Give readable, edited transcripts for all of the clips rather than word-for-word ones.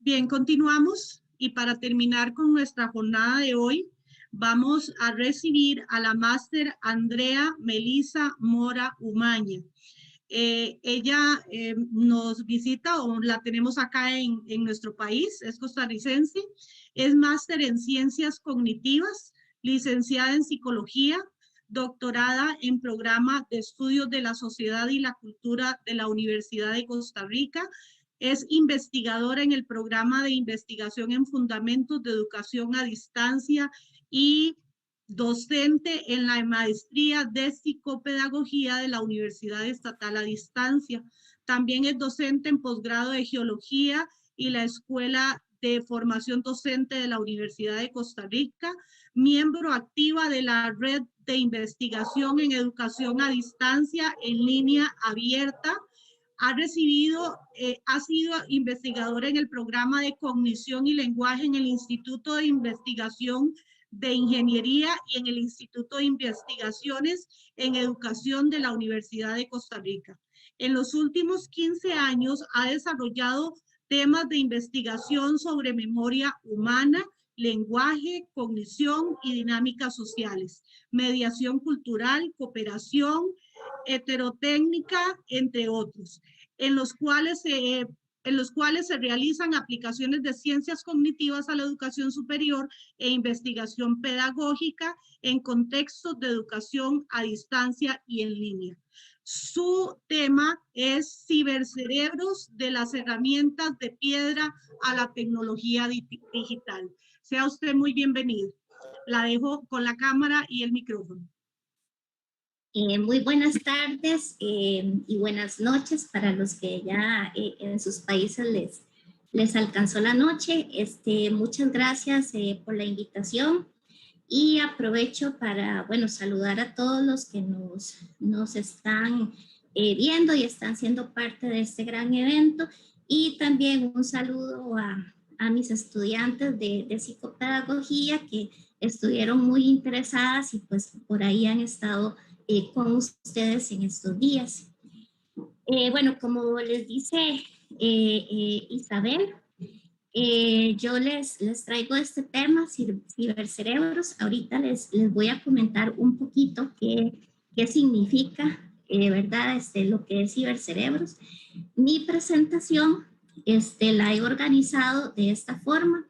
Bien, continuamos y para terminar con nuestra jornada de hoy, vamos a recibir a la máster Andrea Melissa Mora Umaña. Ella nos visita o la tenemos acá en nuestro país, es costarricense, es máster en ciencias cognitivas, licenciada en psicología, doctorada en programa de estudios de la sociedad y la cultura de la Universidad de Costa Rica. Es investigadora en el programa de investigación en fundamentos de educación a distancia y docente en la maestría de psicopedagogía de la Universidad Estatal a Distancia. También es docente en posgrado de geología y la Escuela de Formación Docente de la Universidad de Costa Rica, miembro activa de la Red de Investigación en Educación a Distancia en Línea Abierta. Ha sido investigadora en el programa de cognición y lenguaje en el Instituto de Investigación de Ingeniería y en el Instituto de Investigaciones en Educación de la Universidad de Costa Rica. En los últimos 15 años ha desarrollado temas de investigación sobre memoria humana, lenguaje, cognición y dinámicas sociales, mediación cultural, cooperación, heterotécnica, entre otros, en los cuales se realizan aplicaciones de ciencias cognitivas a la educación superior e investigación pedagógica en contextos de educación a distancia y en línea. Su tema es cibercerebros de las herramientas de piedra a la tecnología digital. Sea usted muy bienvenido. La dejo con la cámara y el micrófono. Muy buenas tardes y buenas noches para los que ya en sus países les alcanzó la noche. Muchas gracias por la invitación y aprovecho para, bueno, saludar a todos los que nos están viendo y están siendo parte de este gran evento, y también un saludo a mis estudiantes de psicopedagogía que estuvieron muy interesadas y pues por ahí han estado con ustedes en estos días. Bueno, como les dice Isabel, yo les traigo este tema, cibercerebros. Ahorita les voy a comentar un poquito qué significa, ¿verdad? Lo que es cibercerebros. Mi presentación la he organizado de esta forma.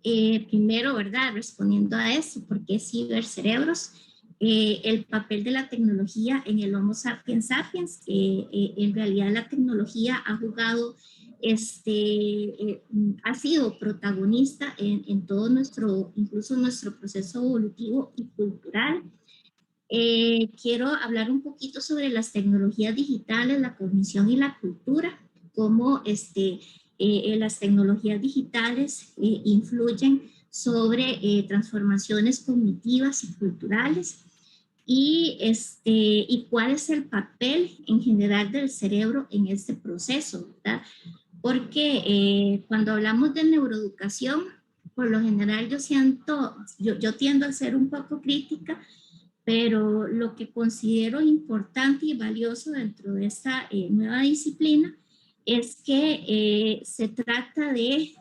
Primero, ¿verdad? Respondiendo a eso, ¿por qué cibercerebros? El papel de la tecnología en el Homo sapiens sapiens. En realidad la tecnología ha jugado, ha sido protagonista en todo incluso nuestro proceso evolutivo y cultural. Quiero hablar un poquito sobre las tecnologías digitales, la cognición y la cultura, cómo las tecnologías digitales influyen sobre transformaciones cognitivas y culturales, y cuál es el papel en general del cerebro en este proceso, ¿verdad? Porque cuando hablamos de neuroeducación, por lo general yo tiendo a ser un poco crítica, pero lo que considero importante y valioso dentro de esta nueva disciplina es que se trata de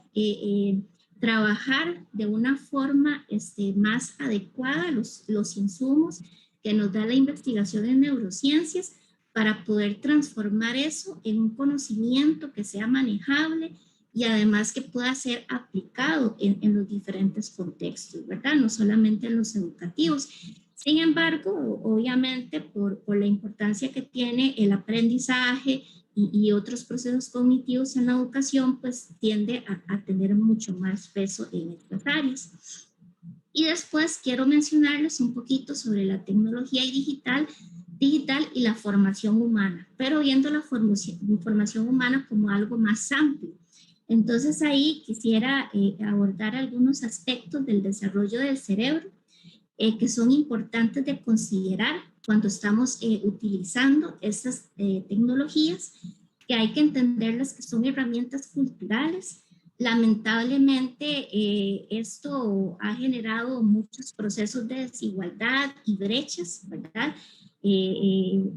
trabajar de una forma más adecuada los insumos que nos da la investigación en neurociencias para poder transformar eso en un conocimiento que sea manejable y además que pueda ser aplicado en los diferentes contextos, ¿verdad? No solamente en los educativos. Sin embargo, obviamente, por la importancia que tiene el aprendizaje y otros procesos cognitivos en la educación, pues tiende a tener mucho más peso en estas áreas. Y después quiero mencionarles un poquito sobre la tecnología digital y la formación humana, pero viendo la formación humana como algo más amplio. Entonces ahí quisiera abordar algunos aspectos del desarrollo del cerebro que son importantes de considerar cuando estamos utilizando estas tecnologías, que hay que entenderlas que son herramientas culturales. Lamentablemente, esto ha generado muchos procesos de desigualdad y brechas, ¿verdad?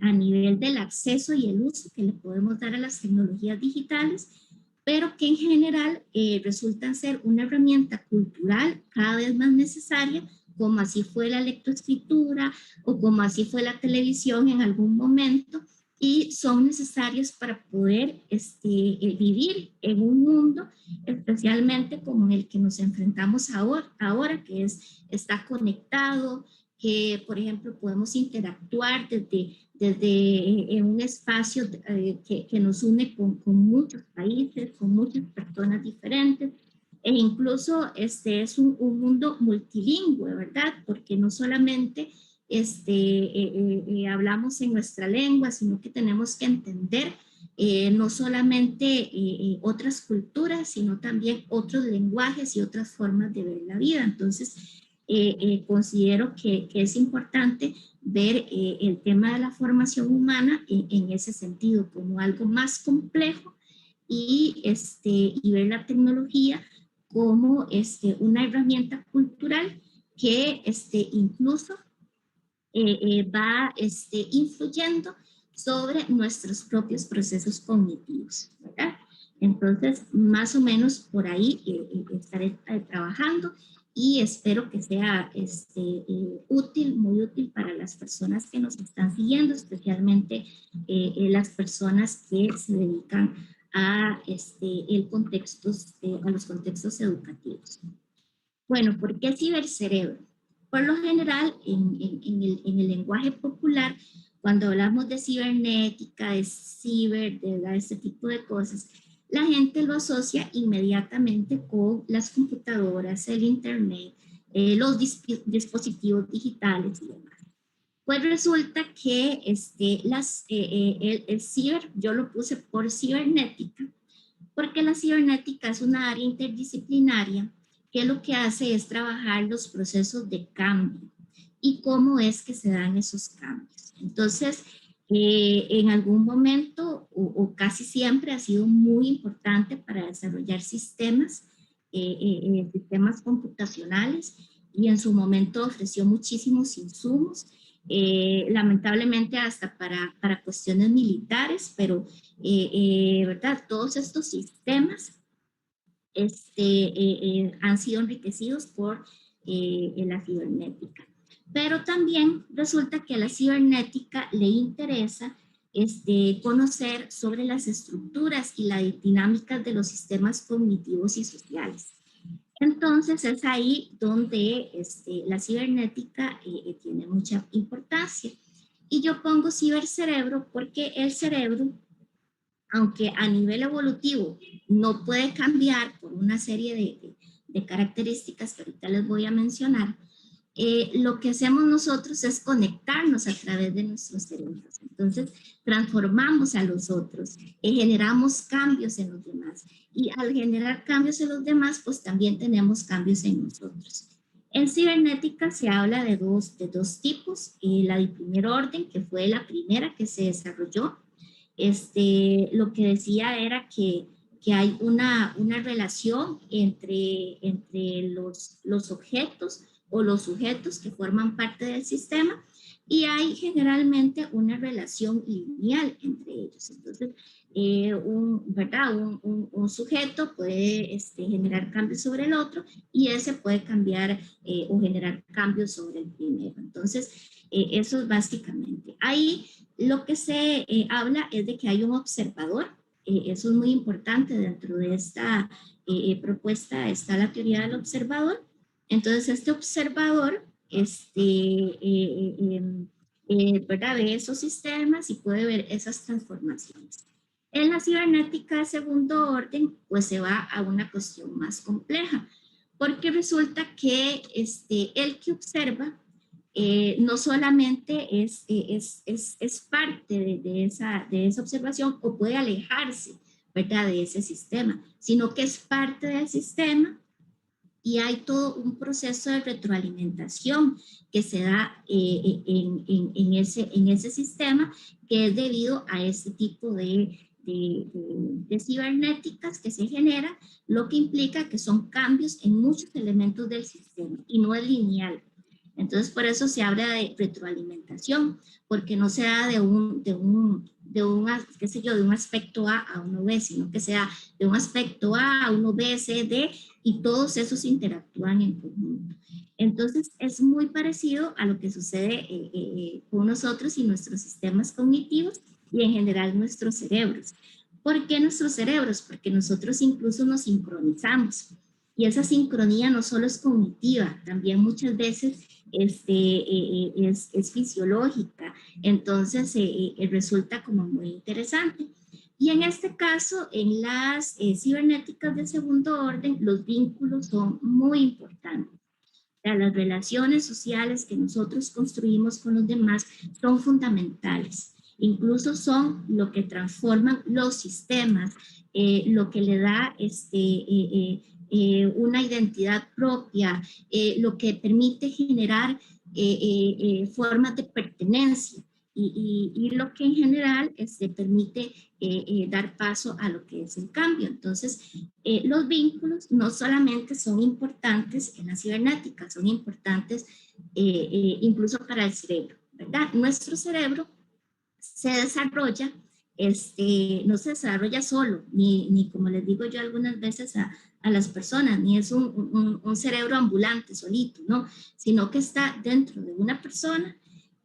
A nivel del acceso y el uso que le podemos dar a las tecnologías digitales, pero que en general resultan ser una herramienta cultural cada vez más necesaria, como así fue la lectoescritura o como así fue la televisión en algún momento, y son necesarios para poder vivir en un mundo, especialmente como en el que nos enfrentamos ahora que está conectado, que por ejemplo podemos interactuar desde un espacio que nos une con muchos países, con muchas personas diferentes, e incluso es un mundo multilingüe, ¿verdad? Porque no solamente hablamos en nuestra lengua, sino que tenemos que entender no solamente otras culturas, sino también otros lenguajes y otras formas de ver la vida. Entonces, considero que es importante ver el tema de la formación humana en ese sentido, como algo más complejo, y ver la tecnología como una herramienta cultural que incluso va influyendo sobre nuestros propios procesos cognitivos, ¿verdad? Entonces, más o menos por ahí estaré trabajando y espero que sea útil, muy útil para las personas que nos están siguiendo, especialmente las personas que se dedican a, a los contextos educativos. Bueno, ¿por qué cibercerebro? Por lo general, en el lenguaje popular, cuando hablamos de cibernética, de ciber, de este tipo de cosas, la gente lo asocia inmediatamente con las computadoras, el internet, los dispositivos digitales y demás. Pues resulta que el ciber, yo lo puse por cibernética, porque la cibernética es una área interdisciplinaria que lo que hace es trabajar los procesos de cambio y cómo es que se dan esos cambios. Entonces, en algún momento o casi siempre ha sido muy importante para desarrollar sistemas computacionales, y en su momento ofreció muchísimos insumos, lamentablemente hasta para cuestiones militares, pero ¿verdad? Todos estos sistemas han sido enriquecidos por la cibernética. Pero también resulta que a la cibernética le interesa conocer sobre las estructuras y las dinámicas de los sistemas cognitivos y sociales. Entonces es ahí donde la cibernética tiene mucha importancia. Y yo pongo cibercerebro porque el cerebro, aunque a nivel evolutivo no puede cambiar por una serie de características que ahorita les voy a mencionar, lo que hacemos nosotros es conectarnos a través de nuestros cerebros. Entonces, transformamos a los otros, generamos cambios en los demás. Y al generar cambios en los demás, pues también tenemos cambios en nosotros. En cibernética se habla de dos tipos. La de primer orden, que fue la primera que se desarrolló, lo que decía era que hay una relación entre los objetos o los sujetos que forman parte del sistema, y hay generalmente una relación lineal entre ellos. Entonces, un sujeto puede generar cambios sobre el otro, y ese puede cambiar o generar cambios sobre el primero. Entonces, eso es básicamente. Ahí lo que se habla es de que hay un observador. Eso es muy importante. Dentro de esta propuesta está la teoría del observador. Entonces, este observador ¿verdad? Ve esos sistemas y puede ver esas transformaciones. En la cibernética de segundo orden, pues se va a una cuestión más compleja, porque resulta que el que observa no solamente es parte de esa observación, o puede alejarse, ¿verdad?, de ese sistema, sino que es parte del sistema, y hay todo un proceso de retroalimentación que se da en ese sistema, que es debido a este tipo de cibernéticas que se generan, lo que implica que son cambios en muchos elementos del sistema y no es lineal. Entonces, por eso se habla de retroalimentación, porque no se da de qué sé yo, de un aspecto A uno B, sino que sea de un aspecto A uno B, C, D, y todos esos interactúan en conjunto. Entonces, es muy parecido a lo que sucede con nosotros y nuestros sistemas cognitivos y en general nuestros cerebros. ¿Por qué nuestros cerebros? Porque nosotros incluso nos sincronizamos. Y esa sincronía no solo es cognitiva, también muchas veces es fisiológica. Entonces, resulta como muy interesante. Y en este caso, en las cibernéticas de segundo orden, los vínculos son muy importantes. O sea, las relaciones sociales que nosotros construimos con los demás son fundamentales. Incluso son lo que transforman los sistemas, lo que le da una identidad propia, lo que permite generar formas de pertenencia y lo que en general permite dar paso a lo que es el cambio. Entonces, los vínculos no solamente son importantes en la cibernética, son importantes incluso para el cerebro, ¿verdad? Nuestro cerebro se desarrolla, no se desarrolla solo, ni como les digo yo algunas veces a las personas, ni es un cerebro ambulante solito, ¿no? Sino que está dentro de una persona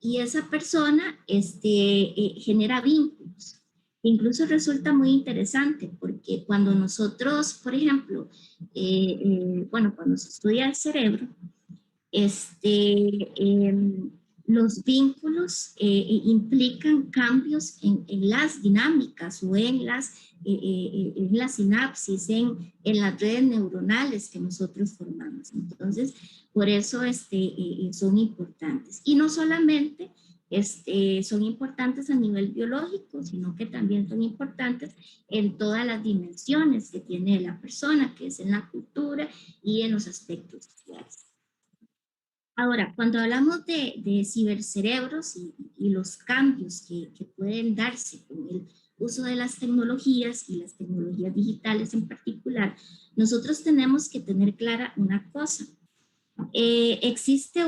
y esa persona genera vínculos. Incluso resulta muy interesante porque cuando nosotros, por ejemplo, bueno, cuando se estudia el cerebro, los vínculos implican cambios en las dinámicas o en la sinapsis, en las redes neuronales que nosotros formamos. Entonces, por eso son importantes. Y no solamente son importantes a nivel biológico, sino que también son importantes en todas las dimensiones que tiene la persona, que es en la cultura y en los aspectos sociales. Ahora, cuando hablamos de cibercerebros y los cambios que pueden darse con el uso de las tecnologías y las tecnologías digitales en particular, nosotros tenemos que tener clara una cosa. Existe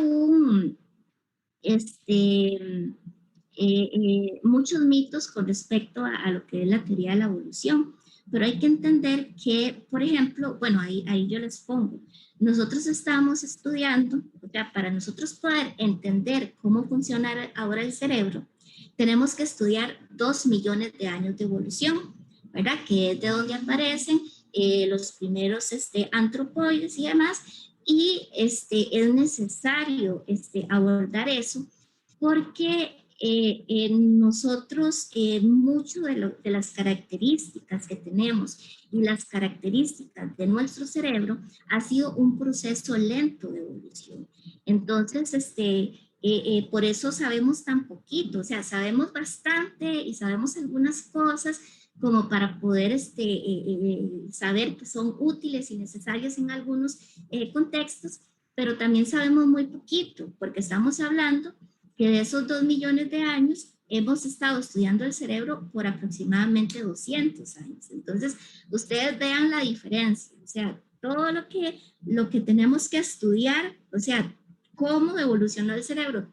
muchos mitos con respecto a lo que es la teoría de la evolución, pero hay que entender que, por ejemplo, bueno, ahí yo les pongo, nosotros estamos estudiando, o sea, para nosotros poder entender cómo funciona ahora el cerebro, tenemos que estudiar 2 millones de años de evolución, ¿verdad? Que es de donde aparecen los primeros antropoides y demás, y es necesario abordar eso porque nosotros, mucho de las características que tenemos y las características de nuestro cerebro ha sido un proceso lento de evolución. Entonces, por eso sabemos tan poquito, o sea, sabemos bastante y sabemos algunas cosas como para poder saber que son útiles y necesarias en algunos contextos, pero también sabemos muy poquito, porque estamos hablando que de esos 2 millones de años hemos estado estudiando el cerebro por aproximadamente 200 años. Entonces, ustedes vean la diferencia, o sea, todo lo que tenemos que estudiar, o sea, cómo evolucionó el cerebro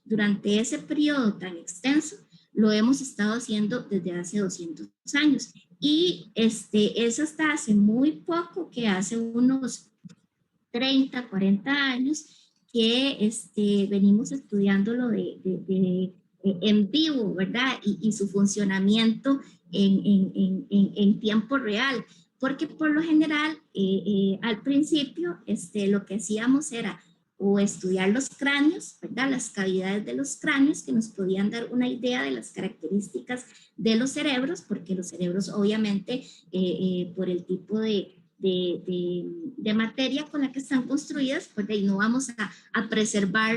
durante ese periodo tan extenso, lo hemos estado haciendo desde hace 200 años. Y es hasta hace muy poco, que hace unos 30, 40 años, que venimos estudiándolo en vivo, ¿verdad? Y su funcionamiento en tiempo real. Porque por lo general, al principio, lo que hacíamos era o estudiar los cráneos, ¿verdad? Las cavidades de los cráneos que nos podían dar una idea de las características de los cerebros, porque los cerebros obviamente por el tipo de materia con la que están construidas, pues de ahí no vamos a preservar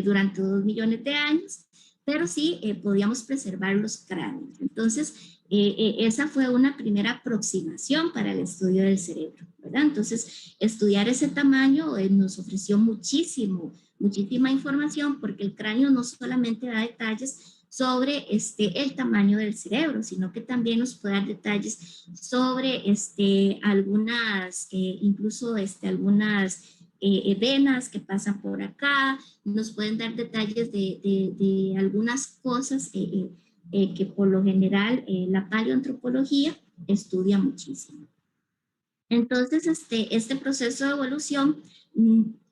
durante 2 millones de años, pero sí podíamos preservar los cráneos. Entonces, esa fue una primera aproximación para el estudio del cerebro, ¿verdad? Entonces, estudiar ese tamaño nos ofreció muchísima información, porque el cráneo no solamente da detalles sobre el tamaño del cerebro, sino que también nos puede dar detalles sobre algunas, incluso algunas venas que pasan por acá, nos pueden dar detalles de algunas cosas que por lo general la paleoantropología estudia muchísimo. Entonces, este proceso de evolución,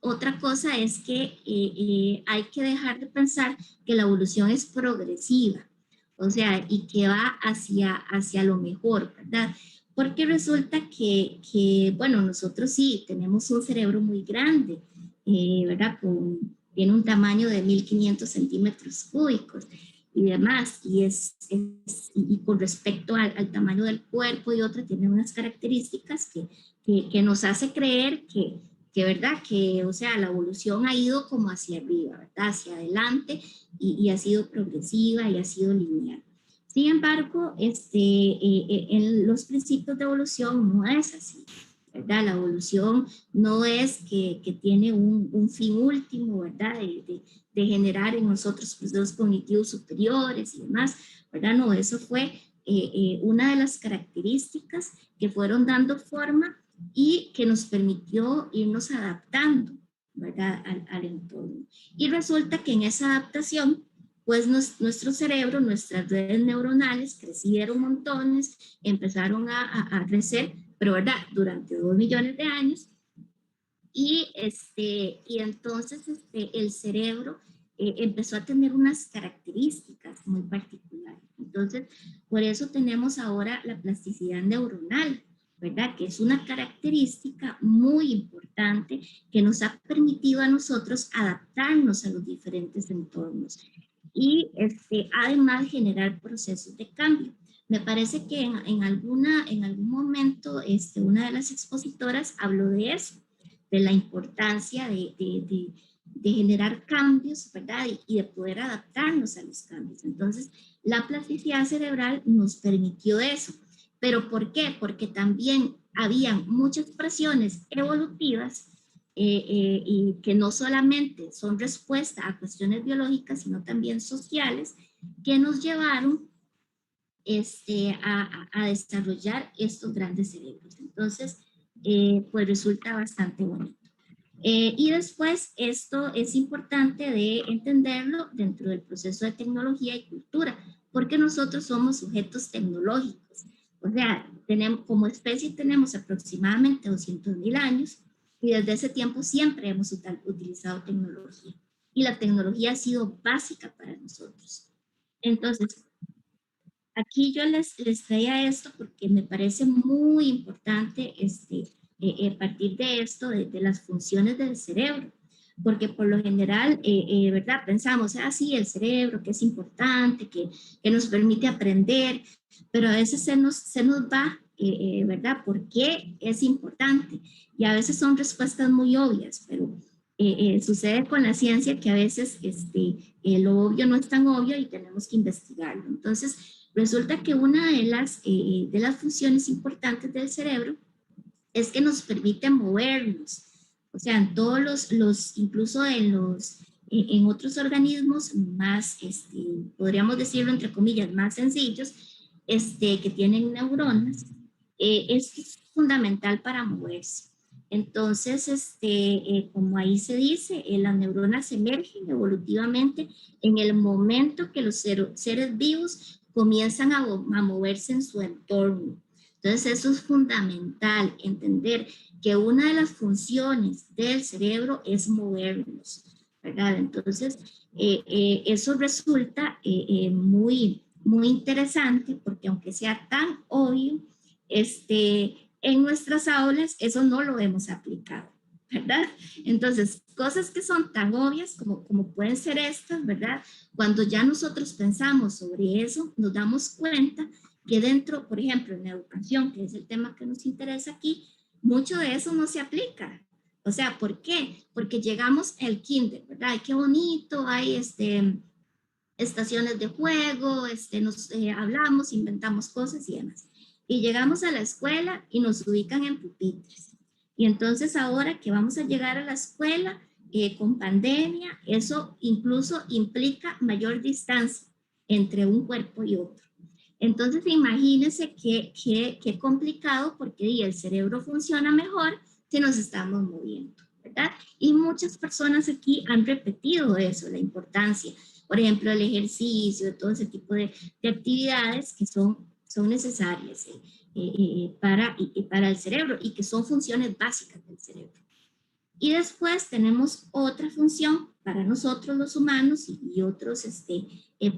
otra cosa es que hay que dejar de pensar que la evolución es progresiva, o sea, y que va hacia lo mejor, ¿verdad? Porque resulta que, bueno, nosotros sí tenemos un cerebro muy grande, ¿verdad? Tiene un tamaño de 1500 centímetros cúbicos y demás, y con respecto al tamaño del cuerpo y otro, tiene unas características que nos hace creer ¿verdad? Que, o sea, la evolución ha ido como hacia arriba, ¿verdad? Hacia adelante y ha sido progresiva y ha sido lineal. Sin embargo, en los principios de evolución no es así, ¿verdad? La evolución no es que tiene un fin último, ¿verdad? De generar en nosotros procesos cognitivos superiores y demás, ¿verdad? No, eso fue una de las características que fueron dando forma y que nos permitió irnos adaptando, ¿verdad? Al entorno. Y resulta que en esa adaptación, pues nuestro cerebro, nuestras redes neuronales crecieron montones, empezaron a crecer, pero ¿verdad? Durante 2 millones de años. Y entonces el cerebro empezó a tener unas características muy particulares. Entonces, por eso tenemos ahora la plasticidad neuronal, ¿verdad? Que es una característica muy importante que nos ha permitido a nosotros adaptarnos a los diferentes entornos y además generar procesos de cambio. Me parece que en algún momento una de las expositoras habló de eso, de la importancia de generar cambios, ¿verdad? Y de poder adaptarnos a los cambios. Entonces, la plasticidad cerebral nos permitió eso. ¿Pero por qué? Porque también habían muchas presiones evolutivas y que no solamente son respuesta a cuestiones biológicas, sino también sociales, que nos llevaron a desarrollar estos grandes cerebros. Entonces, pues resulta bastante bonito. Y después, esto es importante de entenderlo dentro del proceso de tecnología y cultura, porque nosotros somos sujetos tecnológicos. O sea, como especie tenemos aproximadamente 200.000 años y desde ese tiempo siempre hemos utilizado tecnología. Y la tecnología ha sido básica para nosotros. Entonces, aquí yo les traía esto porque me parece muy importante partir de esto, de las funciones del cerebro, porque por lo general, ¿verdad? Pensamos, sí, el cerebro, que es importante, que nos permite aprender, pero a veces se nos va, ¿verdad? ¿Por qué es importante? Y a veces son respuestas muy obvias, pero sucede con la ciencia que a veces lo obvio no es tan obvio y tenemos que investigarlo. Entonces, resulta que una de las funciones importantes del cerebro es que nos permite movernos. O sea, en todos incluso en otros organismos más, podríamos decirlo entre comillas, más sencillos, que tienen neuronas, es fundamental para moverse. Entonces, como ahí se dice, las neuronas emergen evolutivamente en el momento que los seres vivos comienzan a moverse en su entorno. Entonces, eso es fundamental, entender que una de las funciones del cerebro es movernos, ¿verdad? Entonces, eso resulta muy, muy interesante porque aunque sea tan obvio, en nuestras aulas eso no lo hemos aplicado, ¿verdad? Entonces, cosas que son tan obvias como pueden ser estas, ¿verdad? Cuando ya nosotros pensamos sobre eso, nos damos cuenta que dentro, por ejemplo, en la educación, que es el tema que nos interesa aquí, mucho de eso no se aplica. O sea, ¿por qué? Porque llegamos al kinder, ¿verdad? Ay, qué bonito, hay estaciones de juego, nos hablamos, inventamos cosas y demás. Y llegamos a la escuela y nos ubican en pupitres. Y entonces ahora que vamos a llegar a la escuela con pandemia, eso incluso implica mayor distancia entre un cuerpo y otro. Entonces, imagínense qué complicado porque el cerebro funciona mejor si nos estamos moviendo, ¿verdad? Y muchas personas aquí han repetido eso, la importancia. por ejemplo, el ejercicio, todo ese tipo de actividades que son necesarias para el cerebro y que son funciones básicas del cerebro. Y después tenemos otra función para nosotros los humanos y otros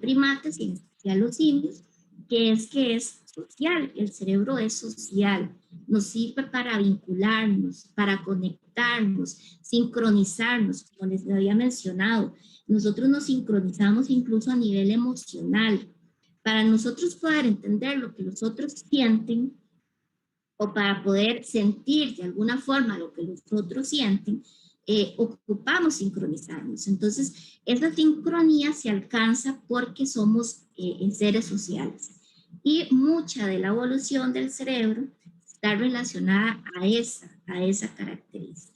primates, y en especial los simios, que es social. El cerebro es social, nos sirve para vincularnos, para conectarnos, sincronizarnos, como les había mencionado. Nosotros nos sincronizamos incluso a nivel emocional. Para nosotros poder entender lo que los otros sienten, o para poder sentir de alguna forma lo que los otros sienten, ocupamos sincronizarnos. Entonces, esa sincronía se alcanza porque somos seres sociales. Y mucha de la evolución del cerebro está relacionada a esa característica.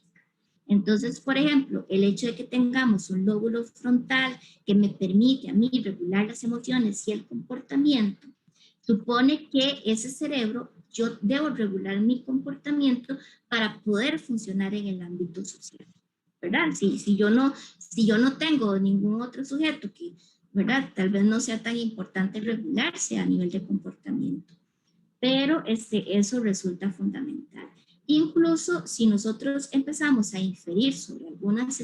Entonces, por ejemplo, el hecho de que tengamos un lóbulo frontal que me permite a mí regular las emociones y el comportamiento, supone que ese cerebro, yo debo regular mi comportamiento para poder funcionar en el ámbito social, ¿verdad? Si yo no tengo ningún otro sujeto que, ¿verdad? Tal vez no sea tan importante regularse a nivel de comportamiento, pero eso resulta fundamental. Incluso si nosotros empezamos a inferir sobre algunos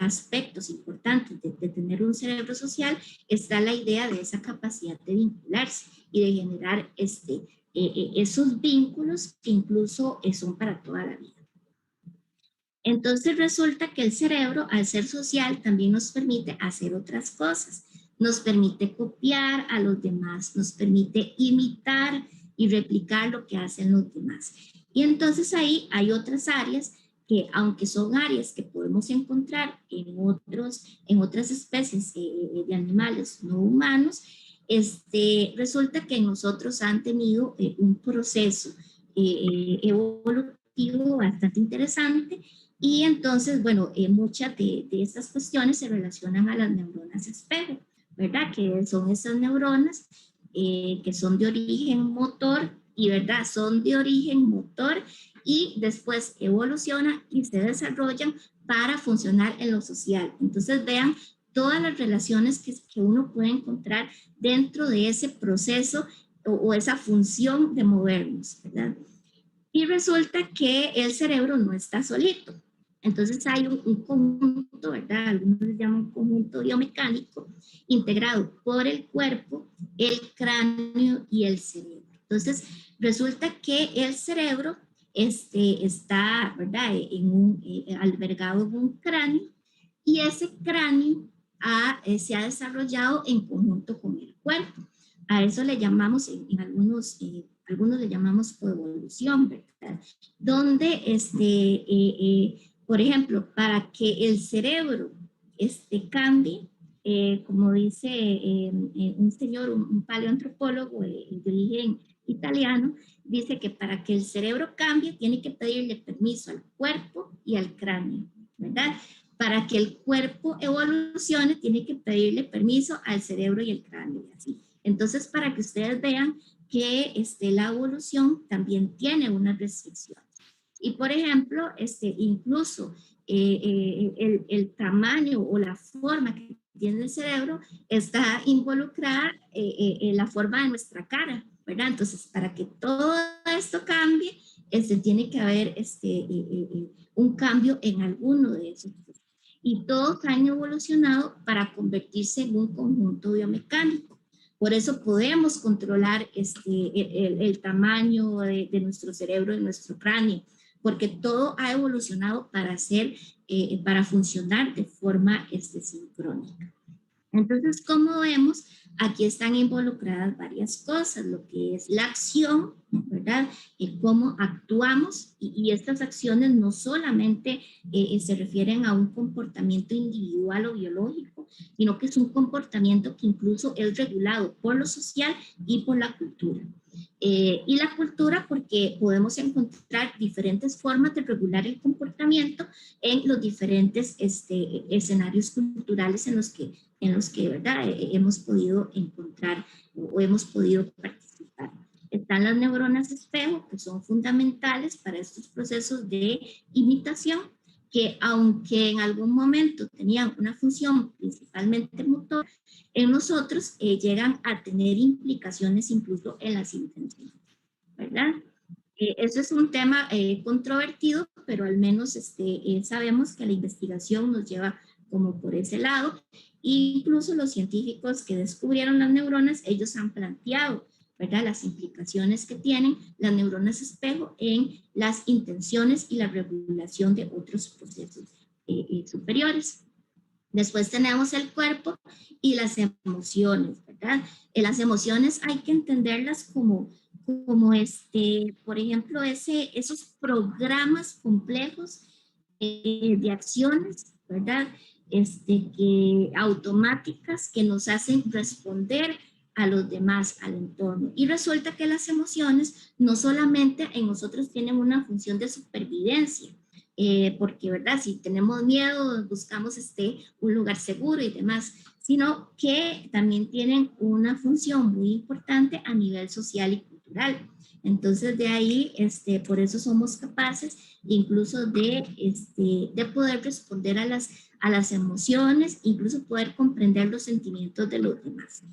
aspectos importantes de tener un cerebro social, está la idea de esa capacidad de vincularse y de generar esos vínculos que incluso son para toda la vida. Entonces resulta que el cerebro, al ser social, también nos permite hacer otras cosas. Nos permite copiar a los demás, nos permite imitar y replicar lo que hacen los demás. Y entonces ahí hay otras áreas que, aunque son áreas que podemos encontrar en otras especies de animales no humanos, resulta que en nosotros han tenido un proceso evolutivo bastante interesante. Y entonces, bueno, muchas de estas cuestiones se relacionan a las neuronas espejo, ¿verdad? Que son esas neuronas que son de origen motor y, ¿verdad? Son de origen motor y después evolucionan y se desarrollan para funcionar en lo social. Entonces, vean todas las relaciones que uno puede encontrar dentro de ese proceso o esa función de movernos, ¿verdad? Y resulta que el cerebro no está solito. Entonces hay un conjunto, ¿verdad? Algunos le llaman conjunto biomecánico, integrado por el cuerpo, el cráneo y el cerebro. Entonces resulta que el cerebro está, ¿verdad? Albergado en un cráneo y ese cráneo se ha desarrollado en conjunto con el cuerpo. A eso le llamamos en algunos le llamamos coevolución, ¿verdad? Donde, por ejemplo, para que el cerebro cambie, como dice un señor, un paleoantropólogo de origen italiano, dice que para que el cerebro cambie tiene que pedirle permiso al cuerpo y al cráneo, ¿verdad? Para que el cuerpo evolucione tiene que pedirle permiso al cerebro y el cráneo, y así. Entonces, para que ustedes vean que la evolución también tiene unas restricciones. Y por ejemplo, incluso el tamaño o la forma que tiene el cerebro está involucrada en la forma de nuestra cara, ¿verdad? Entonces, para que todo esto cambie, tiene que haber un cambio en alguno de esos. Y todos han evolucionado para convertirse en un conjunto biomecánico. Por eso podemos controlar el tamaño de nuestro cerebro, de nuestro cráneo, porque todo ha evolucionado para funcionar de forma sincrónica. Entonces, como vemos, aquí están involucradas varias cosas, lo que es la acción, ¿verdad? Cómo actuamos y estas acciones no solamente se refieren a un comportamiento individual o biológico, sino que es un comportamiento que incluso es regulado por lo social y por la cultura. Y la cultura porque podemos encontrar diferentes formas de regular el comportamiento en los diferentes escenarios culturales en los que ¿verdad? Hemos podido encontrar o hemos podido participar. Están las neuronas espejo, que son fundamentales para estos procesos de imitación, que aunque en algún momento tenían una función principalmente motor, en nosotros llegan a tener implicaciones incluso en las intenciones, ¿verdad? Eso es un tema controvertido, pero al menos sabemos que la investigación nos lleva como por ese lado. Incluso los científicos que descubrieron las neuronas, ellos han planteado, ¿verdad?, las implicaciones que tienen las neuronas espejo en las intenciones y la regulación de otros procesos superiores. Después tenemos el cuerpo y las emociones, ¿verdad? Las emociones hay que entenderlas como por ejemplo, esos programas complejos de acciones, ¿verdad? Automáticas que nos hacen responder a los demás, al entorno. Y resulta que las emociones no solamente en nosotros tienen una función de supervivencia, porque, ¿verdad? Si tenemos miedo, buscamos un lugar seguro y demás, sino que también tienen una función muy importante a nivel social y cultural. Entonces, de ahí, por eso somos capaces incluso de poder responder a las emociones, incluso poder comprender los sentimientos de los demás.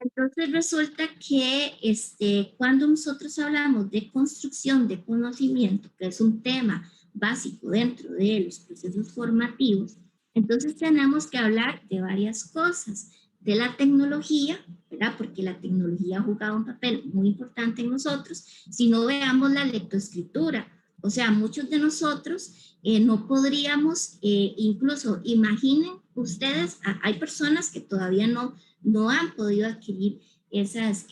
Entonces resulta que cuando nosotros hablamos de construcción de conocimiento, que es un tema básico dentro de los procesos formativos, entonces tenemos que hablar de varias cosas, de la tecnología, ¿verdad? Porque la tecnología ha jugado un papel muy importante en nosotros. Si no, veamos la lectoescritura, o sea, muchos de nosotros no podríamos, incluso imaginen ustedes, hay personas que todavía no han podido adquirir esas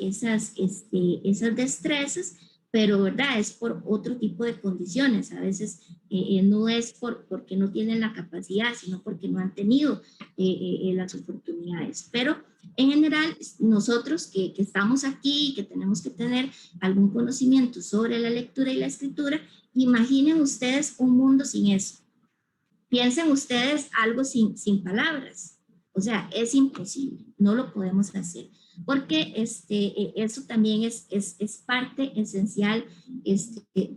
destrezas, pero ¿verdad? Es por otro tipo de condiciones. A veces no es porque no tienen la capacidad, sino porque no han tenido las oportunidades. Pero en general, nosotros que estamos aquí y que tenemos que tener algún conocimiento sobre la lectura y la escritura, imaginen ustedes un mundo sin eso. Piensen ustedes algo sin palabras. O sea, es imposible, no lo podemos hacer, porque eso también es parte esencial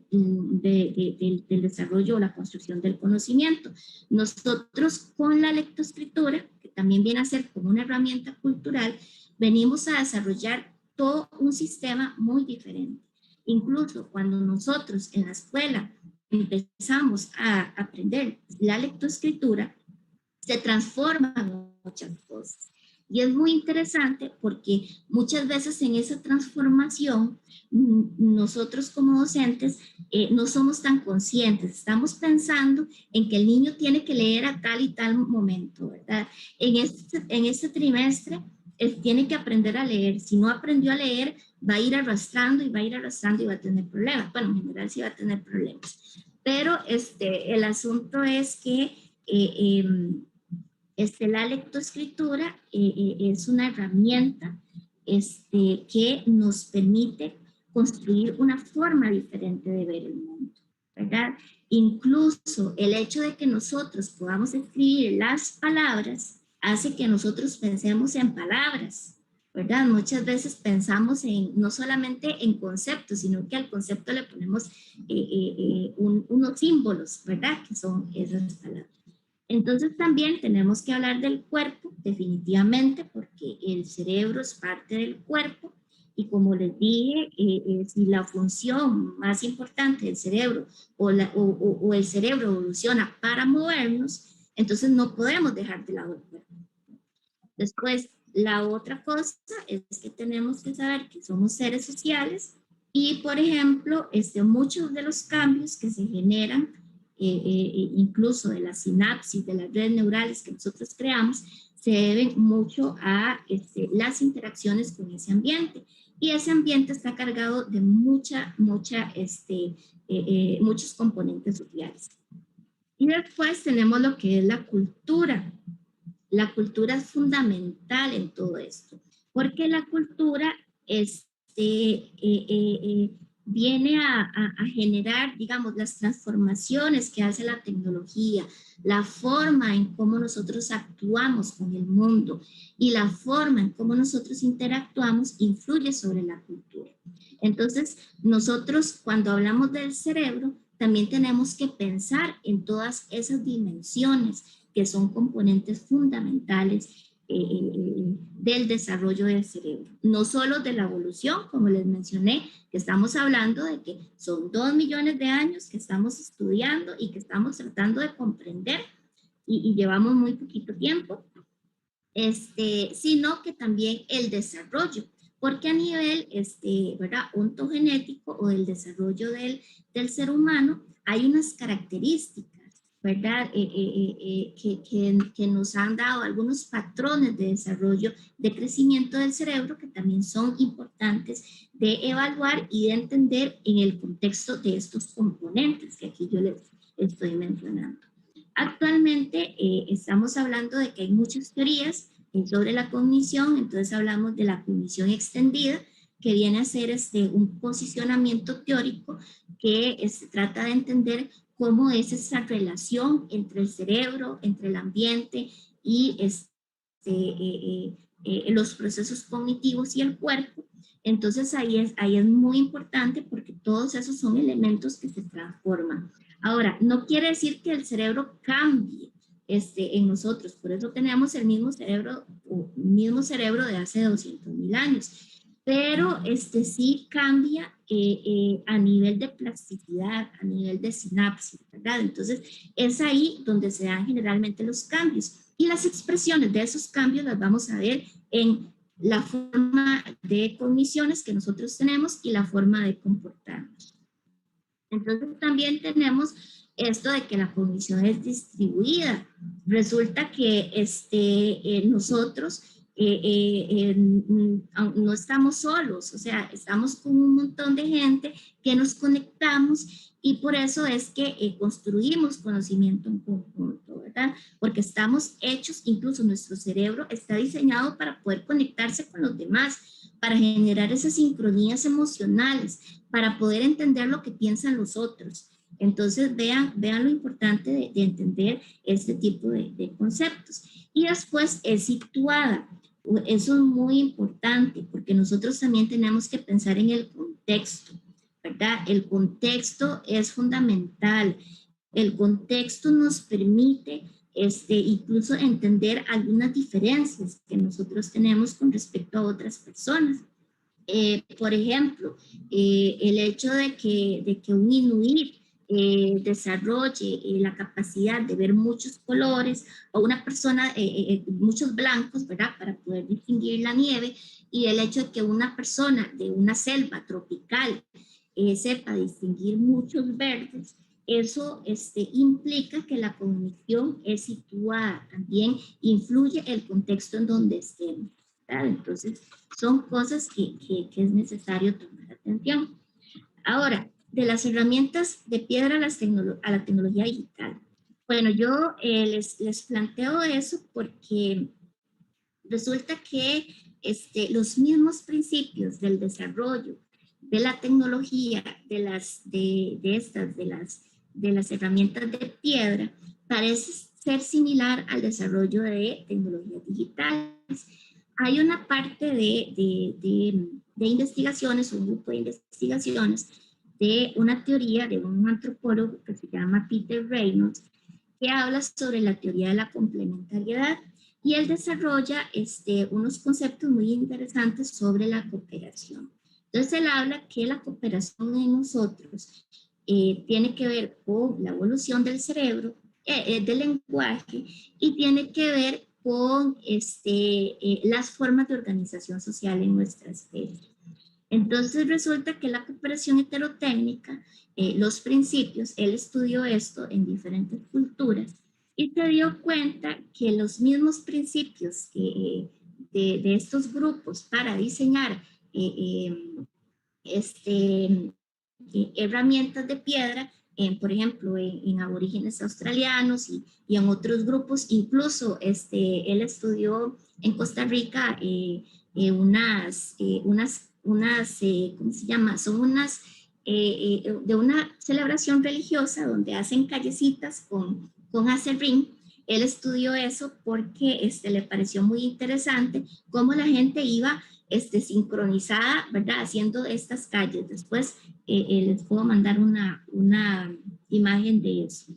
del desarrollo o la construcción del conocimiento. Nosotros con la lectoescritura, que también viene a ser como una herramienta cultural, venimos a desarrollar todo un sistema muy diferente. Incluso cuando nosotros en la escuela empezamos a aprender la lectoescritura, se transforman muchas cosas. Y es muy interesante porque muchas veces en esa transformación nosotros como docentes no somos tan conscientes, estamos pensando en que el niño tiene que leer a tal y tal momento, ¿verdad? En este trimestre él tiene que aprender a leer, si no aprendió a leer va a ir arrastrando y va a ir arrastrando y va a tener problemas, bueno, en general sí va a tener problemas, pero el asunto es que la lectoescritura es una herramienta que nos permite construir una forma diferente de ver el mundo, ¿verdad? Incluso el hecho de que nosotros podamos escribir las palabras hace que nosotros pensemos en palabras, ¿verdad? Muchas veces pensamos no solamente en conceptos, sino que al concepto le ponemos unos símbolos, ¿verdad? Que son esas palabras. Entonces también tenemos que hablar del cuerpo, definitivamente, porque el cerebro es parte del cuerpo y como les dije, si la función más importante del cerebro o el cerebro evoluciona para movernos, entonces no podemos dejar de lado el cuerpo. Después, la otra cosa es que tenemos que saber que somos seres sociales y, por ejemplo, muchos de los cambios que se generan incluso de la sinapsis, de las redes neurales que nosotros creamos, se deben mucho a las interacciones con ese ambiente. Y ese ambiente está cargado de muchos componentes sociales. Y después tenemos lo que es la cultura. La cultura es fundamental en todo esto, porque la cultura viene a generar, digamos, las transformaciones que hace la tecnología, la forma en cómo nosotros actuamos con el mundo y la forma en cómo nosotros interactuamos influye sobre la cultura. Entonces, nosotros cuando hablamos del cerebro, también tenemos que pensar en todas esas dimensiones que son componentes fundamentales del desarrollo del cerebro. No solo de la evolución, como les mencioné, que estamos hablando de que son 2 millones de años que estamos estudiando y que estamos tratando de comprender y llevamos muy poquito tiempo, sino que también el desarrollo, porque a nivel ¿verdad? Ontogenético o del desarrollo del ser humano hay unas características, ¿verdad? Que nos han dado algunos patrones de desarrollo, de crecimiento del cerebro que también son importantes de evaluar y de entender en el contexto de estos componentes que aquí yo les estoy mencionando. Actualmente estamos hablando de que hay muchas teorías sobre la cognición, entonces hablamos de la cognición extendida, que viene a ser un posicionamiento teórico que trata de entender cómo es esa relación entre el cerebro, entre el ambiente y los procesos cognitivos y el cuerpo. Entonces ahí es muy importante porque todos esos son elementos que se transforman. Ahora, no quiere decir que el cerebro cambie en nosotros, por eso tenemos el mismo cerebro de hace 200.000 años, pero sí cambia a nivel de plasticidad, a nivel de sinapsis, ¿verdad? Entonces es ahí donde se dan generalmente los cambios y las expresiones de esos cambios las vamos a ver en la forma de cogniciones que nosotros tenemos y la forma de comportarnos. Entonces también tenemos esto de que la cognición es distribuida. Resulta que nosotros no estamos solos, o sea, estamos con un montón de gente que nos conectamos y por eso es que construimos conocimiento en conjunto, ¿verdad? Porque estamos hechos, incluso nuestro cerebro está diseñado para poder conectarse con los demás, para generar esas sincronías emocionales, para poder entender lo que piensan los otros. Entonces vean lo importante de entender este tipo de conceptos. Y después es situada. Eso es muy importante porque nosotros también tenemos que pensar en el contexto, ¿verdad? El contexto es fundamental. El contexto nos permite incluso entender algunas diferencias que nosotros tenemos con respecto a otras personas. Por ejemplo, el hecho de que un inuit desarrolle la capacidad de ver muchos colores o una persona, muchos blancos, ¿verdad? Para poder distinguir la nieve, y el hecho de que una persona de una selva tropical sepa distinguir muchos verdes, eso implica que la cognición es situada, también influye el contexto en donde estemos, ¿verdad? Entonces, son cosas que es necesario tomar atención. Ahora, de las herramientas de piedra a la tecnología digital. Bueno, yo les planteo eso porque resulta que los mismos principios del desarrollo de la tecnología, de las herramientas de piedra, parece ser similar al desarrollo de tecnologías digitales. Hay una parte de investigaciones, un grupo de investigaciones de una teoría de un antropólogo que se llama Peter Reynolds, que habla sobre la teoría de la complementariedad y él desarrolla unos conceptos muy interesantes sobre la cooperación. Entonces él habla que la cooperación en nosotros tiene que ver con la evolución del cerebro, del lenguaje, y tiene que ver con las formas de organización social en nuestra especie. Entonces resulta que la cooperación heterotécnica, los principios, él estudió esto en diferentes culturas y se dio cuenta que los mismos principios de estos grupos para diseñar herramientas de piedra, por ejemplo, en aborígenes australianos y en otros grupos, incluso él estudió en Costa Rica ¿cómo se llama? Son unas, de una celebración religiosa donde hacen callecitas con acerrín. Él estudió eso porque le pareció muy interesante cómo la gente iba sincronizada, ¿verdad? Haciendo estas calles. Después les puedo mandar una imagen de eso.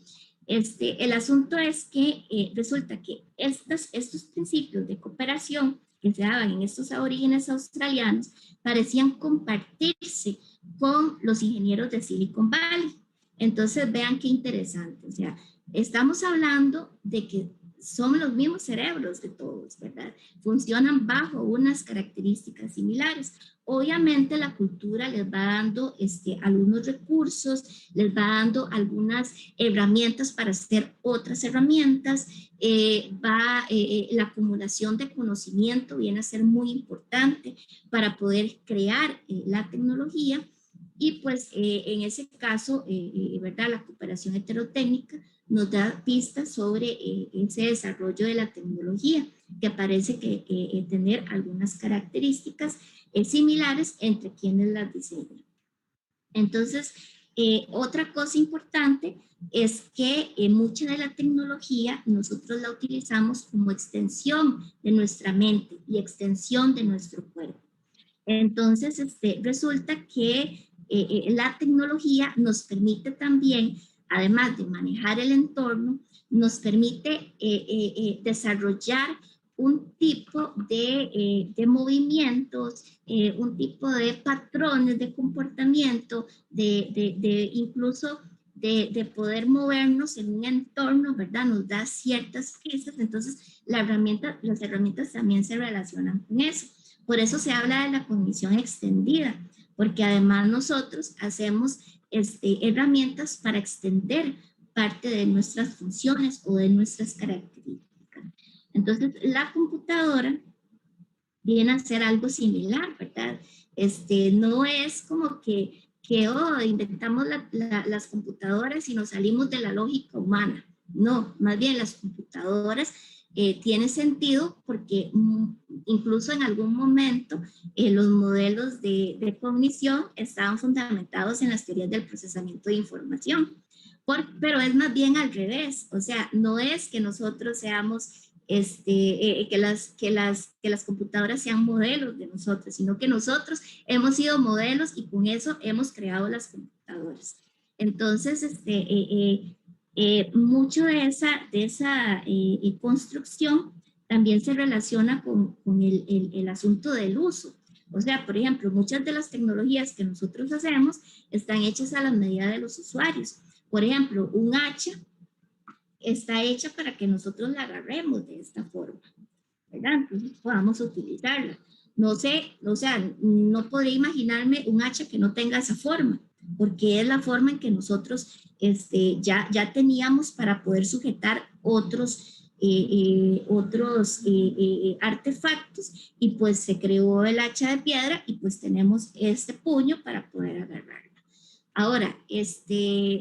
El asunto es que resulta que estos principios de cooperación que se daban en estos aborígenes australianos parecían compartirse con los ingenieros de Silicon Valley. Entonces vean qué interesante, o sea, estamos hablando de que son los mismos cerebros de todos, ¿verdad? Funcionan bajo unas características similares. Obviamente la cultura les va dando algunos recursos, les va dando algunas herramientas para hacer otras herramientas, la acumulación de conocimiento viene a ser muy importante para poder crear la tecnología y pues en ese caso, ¿verdad? La cooperación heterotécnica nos da pistas sobre ese desarrollo de la tecnología que parece que tener algunas características similares entre quienes las diseñan. Entonces, otra cosa importante es que mucha de la tecnología nosotros la utilizamos como extensión de nuestra mente y extensión de nuestro cuerpo. Entonces, resulta que la tecnología nos permite también, además de manejar el entorno, nos permite desarrollar un tipo de movimientos, un tipo de patrones de comportamiento, incluso de poder movernos en un entorno, ¿verdad? Nos da ciertas pistas, entonces las herramientas también se relacionan con eso. Por eso se habla de la cognición extendida, porque además nosotros hacemos herramientas para extender parte de nuestras funciones o de nuestras características. Entonces, la computadora viene a ser algo similar, ¿verdad? No es como que inventamos las computadoras y nos salimos de la lógica humana. No, más bien las computadoras tienen sentido porque incluso en algún momento los modelos de cognición estaban fundamentados en las teorías del procesamiento de información. Pero es más bien al revés, o sea, no es que nosotros seamos que las computadoras sean modelos de nosotros, sino que nosotros hemos sido modelos y con eso hemos creado las computadoras. Entonces, mucho de esa construcción también se relaciona con el asunto del uso. O sea, por ejemplo, muchas de las tecnologías que nosotros hacemos están hechas a la medida de los usuarios. Por ejemplo, un hacha está hecha para que nosotros la agarremos de esta forma, ¿verdad? Entonces podamos utilizarla. No sé, o sea, no podría imaginarme un hacha que no tenga esa forma, porque es la forma en que nosotros ya teníamos para poder sujetar otros artefactos y pues se creó el hacha de piedra y pues tenemos este puño para poder agarrarla. Ahora,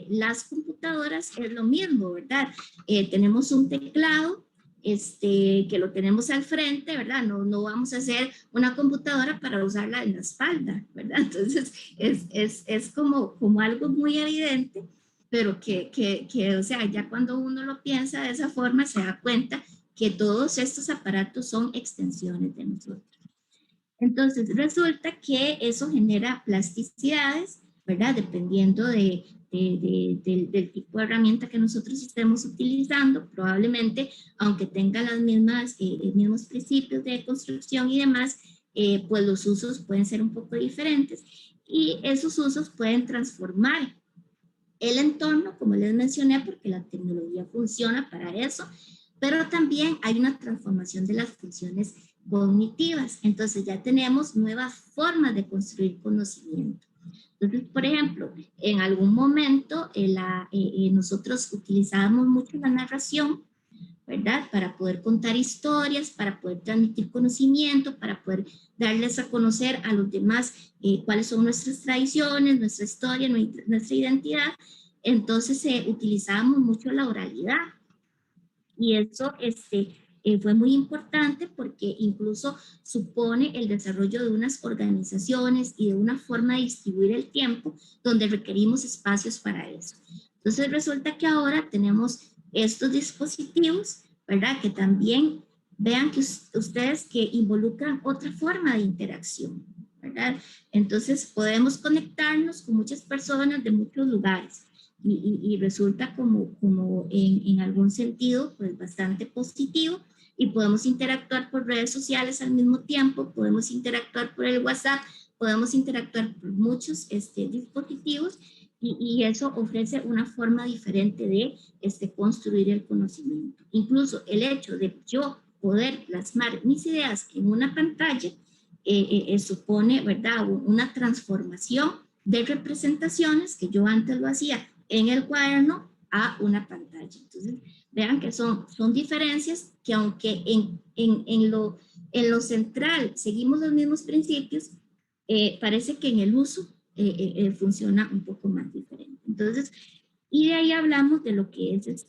las computadoras es lo mismo, ¿verdad? Tenemos un teclado que lo tenemos al frente, ¿verdad? No vamos a hacer una computadora para usarla en la espalda, ¿verdad? Entonces, es como algo muy evidente, pero o sea, ya cuando uno lo piensa de esa forma, se da cuenta que todos estos aparatos son extensiones de nosotros. Entonces, resulta que eso genera plasticidades, ¿verdad? Dependiendo del tipo de herramienta que nosotros estemos utilizando, probablemente, aunque tenga los mismos principios de construcción y demás, pues los usos pueden ser un poco diferentes y esos usos pueden transformar el entorno, como les mencioné, porque la tecnología funciona para eso, pero también hay una transformación de las funciones cognitivas. Entonces ya tenemos nuevas formas de construir conocimiento. Entonces, por ejemplo, en algún momento nosotros utilizábamos mucho la narración, ¿verdad? Para poder contar historias, para poder transmitir conocimiento, para poder darles a conocer a los demás cuáles son nuestras tradiciones, nuestra historia, nuestra identidad. Entonces utilizábamos mucho la oralidad. Y eso fue muy importante porque incluso supone el desarrollo de unas organizaciones y de una forma de distribuir el tiempo donde requerimos espacios para eso. Entonces resulta que ahora tenemos estos dispositivos, ¿verdad? Que también vean que ustedes que involucran otra forma de interacción, ¿verdad? Entonces podemos conectarnos con muchas personas de muchos lugares. y resulta como en algún sentido pues bastante positivo, y podemos interactuar por redes sociales al mismo tiempo, podemos interactuar por el WhatsApp, podemos interactuar por muchos dispositivos, y eso ofrece una forma diferente de construir el conocimiento. Incluso el hecho de yo poder plasmar mis ideas en una pantalla supone, ¿verdad?, una transformación de representaciones que yo antes lo hacía en el cuaderno a una pantalla. Entonces, vean que son diferencias que aunque en lo central seguimos los mismos principios, parece que en el uso funciona un poco más diferente. Entonces, y de ahí hablamos de lo que es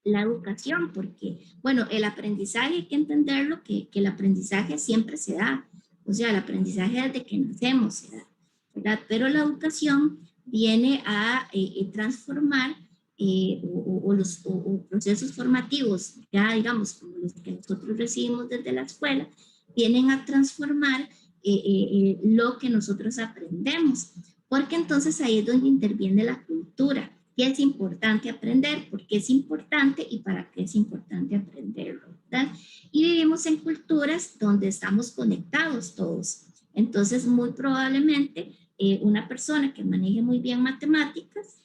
la educación, porque, bueno, el aprendizaje hay que entenderlo, que el aprendizaje siempre se da, o sea, el aprendizaje desde que nacemos se da, ¿verdad? Pero la educación viene a transformar los procesos formativos, ya digamos, como los que nosotros recibimos desde la escuela, vienen a transformar lo que nosotros aprendemos, porque entonces ahí es donde interviene la cultura. ¿Qué es importante aprender? ¿Por qué es importante? ¿Y para qué es importante aprenderlo? ¿Verdad? Y vivimos en culturas donde estamos conectados todos. Entonces, muy probablemente una persona que maneje muy bien matemáticas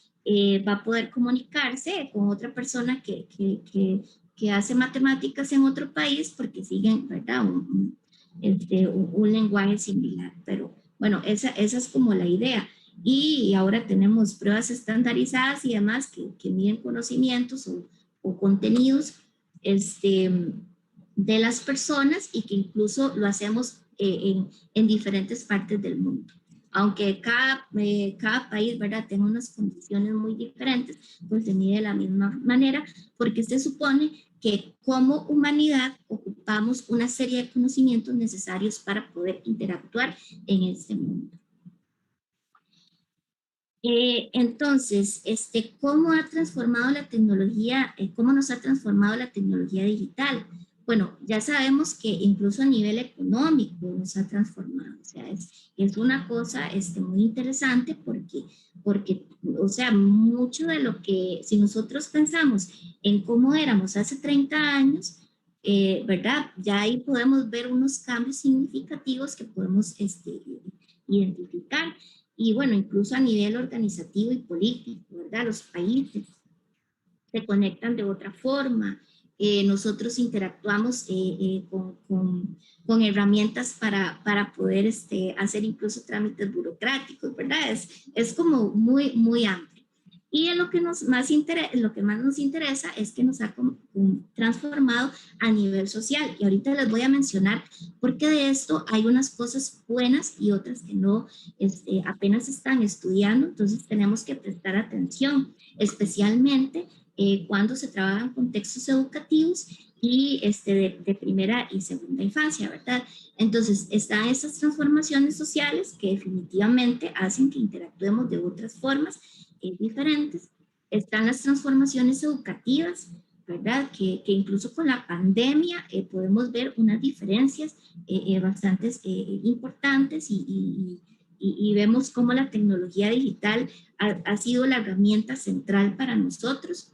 va a poder comunicarse con otra persona que hace matemáticas en otro país porque siguen, ¿verdad?, un lenguaje similar. Pero bueno, esa es como la idea. Y ahora tenemos pruebas estandarizadas y demás que miden conocimientos o contenidos de las personas, y que incluso lo hacemos en diferentes partes del mundo. Aunque cada país, ¿verdad?, tenga unas condiciones muy diferentes, pues se mide de la misma manera, porque se supone que como humanidad ocupamos una serie de conocimientos necesarios para poder interactuar en este mundo. Entonces, ¿cómo ha transformado la tecnología, cómo nos ha transformado la tecnología digital? Bueno, ya sabemos que incluso a nivel económico nos ha transformado, o sea, es una cosa muy interesante porque, o sea, mucho de lo que, si nosotros pensamos en cómo éramos hace 30 años, ¿verdad? Ya ahí podemos ver unos cambios significativos que podemos identificar. Y bueno, incluso a nivel organizativo y político, ¿verdad? Los países se conectan de otra forma. Nosotros interactuamos con herramientas para poder hacer incluso trámites burocráticos, ¿verdad? Es como muy, muy amplio. Y lo que más nos interesa es que nos ha transformado a nivel social. Y ahorita les voy a mencionar porque de esto hay unas cosas buenas y otras que no apenas están estudiando. Entonces tenemos que prestar atención, especialmente cuando se trabajan con textos educativos y de primera y segunda infancia, ¿verdad? Entonces, están esas transformaciones sociales que definitivamente hacen que interactuemos de otras formas diferentes. Están las transformaciones educativas, ¿verdad? Que incluso con la pandemia podemos ver unas diferencias bastante importantes y vemos cómo la tecnología digital ha sido la herramienta central para nosotros.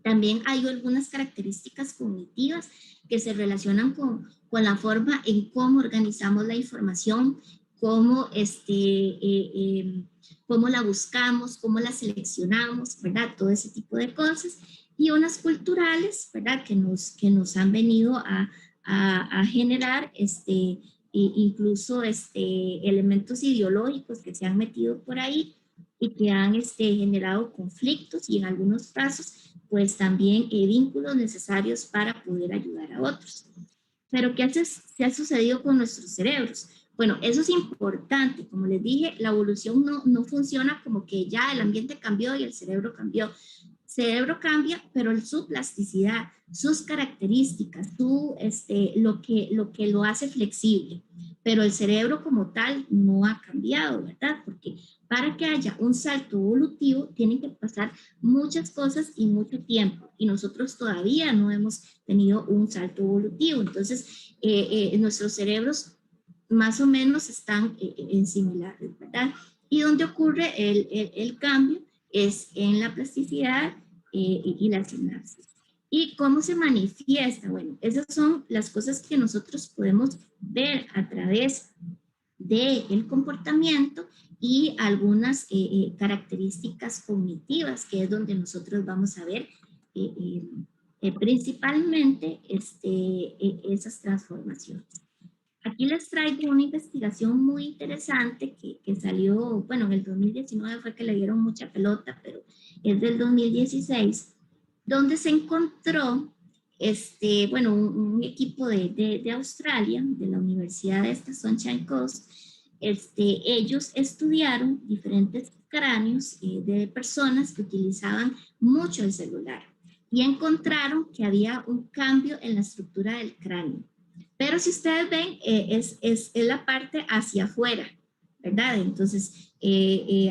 También hay algunas características cognitivas que se relacionan con la forma en cómo organizamos la información, cómo, cómo la buscamos, cómo la seleccionamos, ¿verdad? Todo ese tipo de cosas. Y unas culturales, ¿verdad? Que nos han venido a generar incluso elementos ideológicos que se han metido por ahí y que han generado conflictos y en algunos casos pues también vínculos necesarios para poder ayudar a otros. Pero ¿qué ha sucedido con nuestros cerebros? Bueno, eso es importante. Como les dije, la evolución no funciona como que ya el ambiente cambió y el cerebro cambió. El cerebro cambia, pero su plasticidad, sus características, lo que lo hace flexible. Pero el cerebro como tal no ha cambiado, ¿verdad? Porque para que haya un salto evolutivo tienen que pasar muchas cosas y mucho tiempo. Y nosotros todavía no hemos tenido un salto evolutivo. Entonces, nuestros cerebros más o menos están en similares, ¿verdad? Y donde ocurre el cambio es en la plasticidad y la sinapsis. ¿Y cómo se manifiesta? Bueno, esas son las cosas que nosotros podemos ver a través del comportamiento y algunas características cognitivas, que es donde nosotros vamos a ver principalmente esas transformaciones. Aquí les traigo una investigación muy interesante que salió, bueno, en el 2019 fue que le dieron mucha pelota, pero es del 2016, donde se encontró, bueno, un equipo de Australia, de la Universidad de Sunshine Coast. Ellos estudiaron diferentes cráneos de personas que utilizaban mucho el celular y encontraron que había un cambio en la estructura del cráneo. Pero si ustedes ven, es la parte hacia afuera, ¿verdad? Entonces,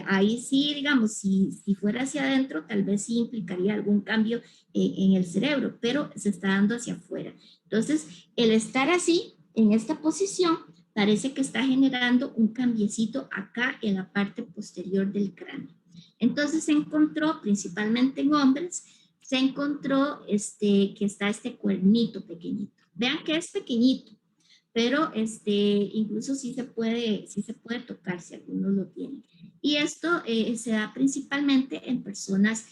ahí sí, digamos, si fuera hacia adentro, tal vez sí implicaría algún cambio en el cerebro, pero se está dando hacia afuera. Entonces, el estar así, en esta posición, parece que está generando un cambiecito acá en la parte posterior del cráneo. Entonces, se encontró, principalmente en hombres, se encontró que está este cuernito pequeñito. Vean que es pequeñito, pero incluso sí se puede tocar si algunos lo tienen. Y esto se da principalmente en personas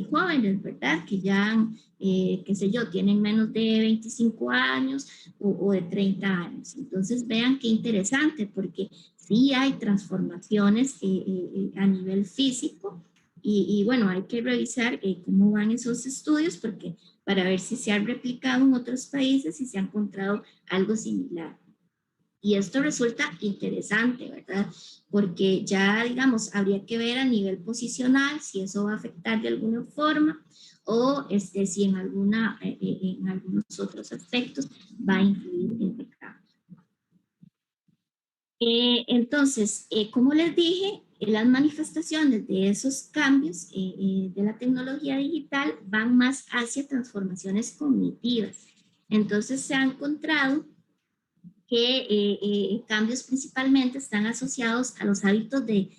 jóvenes, ¿verdad? Que ya, qué sé yo, tienen menos de 25 años o de 30 años. Entonces vean qué interesante, porque sí hay transformaciones a nivel físico y bueno, hay que revisar cómo van esos estudios porque para ver si se ha replicado en otros países y se ha encontrado algo similar. Y esto resulta interesante, ¿verdad? Porque ya, digamos, habría que ver a nivel posicional si eso va a afectar de alguna forma o si en algunos otros aspectos va a influir en el cambio. Entonces, como les dije, las manifestaciones de esos cambios de la tecnología digital van más hacia transformaciones cognitivas. Entonces, se ha encontrado que cambios principalmente están asociados a los hábitos de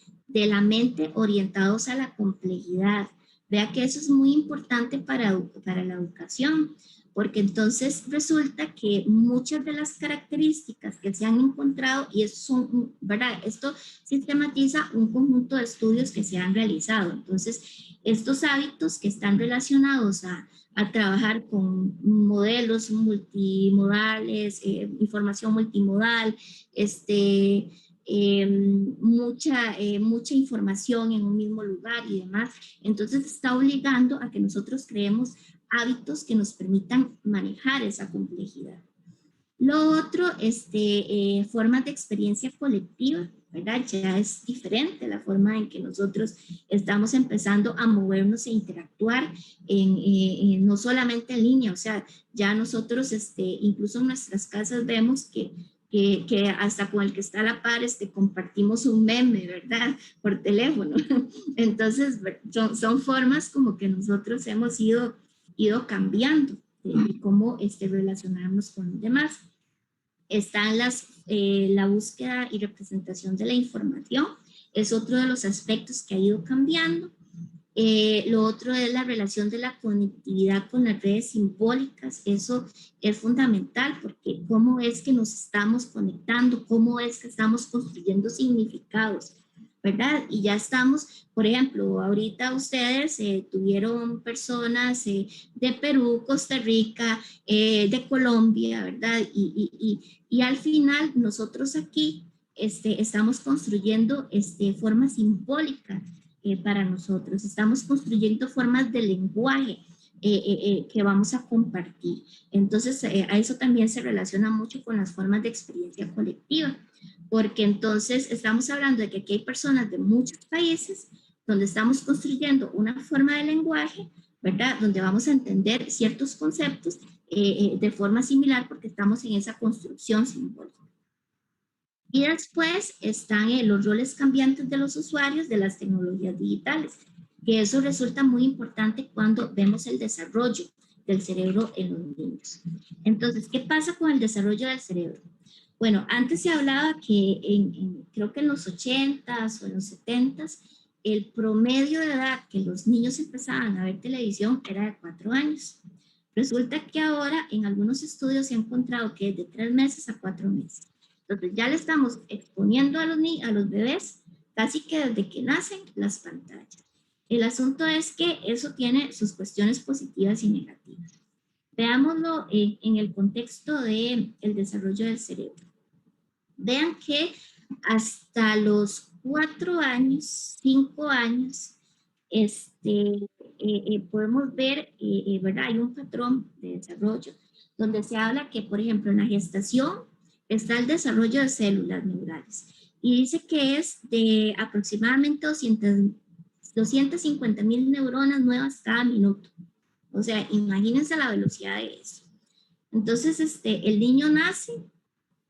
la mente orientados a la complejidad. Vea que eso es muy importante para la educación, porque entonces resulta que muchas de las características que se han encontrado, y eso son, ¿verdad? Esto sistematiza un conjunto de estudios que se han realizado. Entonces, estos hábitos que están relacionados a trabajar con modelos multimodales, información multimodal, mucha información en un mismo lugar y demás. Entonces está obligando a que nosotros creemos hábitos que nos permitan manejar esa complejidad. Lo otro, formas de experiencia colectiva, ¿verdad? Ya es diferente la forma en que nosotros estamos empezando a movernos e interactuar no solamente en línea, o sea, ya nosotros, incluso en nuestras casas vemos que hasta con el que está a la par, compartimos un meme, ¿verdad? Por teléfono. Entonces, son formas como que nosotros hemos ido cambiando de cómo relacionarnos con los demás. Están la búsqueda y representación de la información, es otro de los aspectos que ha ido cambiando. Lo otro es la relación de la conectividad con las redes simbólicas, eso es fundamental porque cómo es que nos estamos conectando, cómo es que estamos construyendo significados, ¿verdad? Y ya estamos, por ejemplo, ahorita ustedes tuvieron personas de Perú, Costa Rica, de Colombia, ¿verdad? Y al final nosotros aquí estamos construyendo formas simbólicas para nosotros, estamos construyendo formas de lenguaje que vamos a compartir. Entonces, a eso también se relaciona mucho con las formas de experiencia colectiva, porque entonces estamos hablando de que aquí hay personas de muchos países donde estamos construyendo una forma de lenguaje, ¿verdad? Donde vamos a entender ciertos conceptos de forma similar porque estamos en esa construcción simbólica. Y después están los roles cambiantes de los usuarios de las tecnologías digitales, que eso resulta muy importante cuando vemos el desarrollo del cerebro en los niños. Entonces, ¿qué pasa con el desarrollo del cerebro? Bueno, antes se hablaba que creo que en los 80s o en los 70s el promedio de edad que los niños empezaban a ver televisión era de 4 años. Resulta que ahora en algunos estudios se ha encontrado que es de 3 meses a 4 meses. Entonces ya le estamos exponiendo a los bebés casi que desde que nacen las pantallas. El asunto es que eso tiene sus cuestiones positivas y negativas. Veámoslo en el contexto del desarrollo del cerebro. Vean que hasta los 4 años, 5 años, podemos ver, ¿verdad? Hay un patrón de desarrollo donde se habla que, por ejemplo, en la gestación está el desarrollo de células neurales y dice que es de aproximadamente 250,000 neuronas nuevas cada minuto. O sea, imagínense la velocidad de eso. Entonces, el niño nace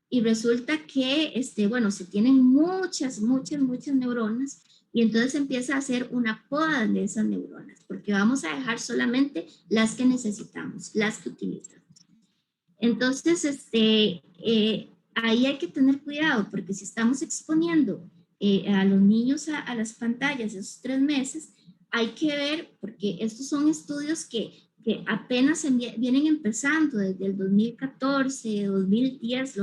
y resulta que, bueno, se tienen muchas neuronas y entonces empieza a hacer una poda de esas neuronas, porque vamos a dejar solamente las que necesitamos, las que utilizamos. Entonces, ahí hay que tener cuidado, porque si estamos exponiendo a los niños a las pantallas esos 3 meses, hay que ver, porque estos son estudios que apenas vienen empezando desde el 2014, 2010,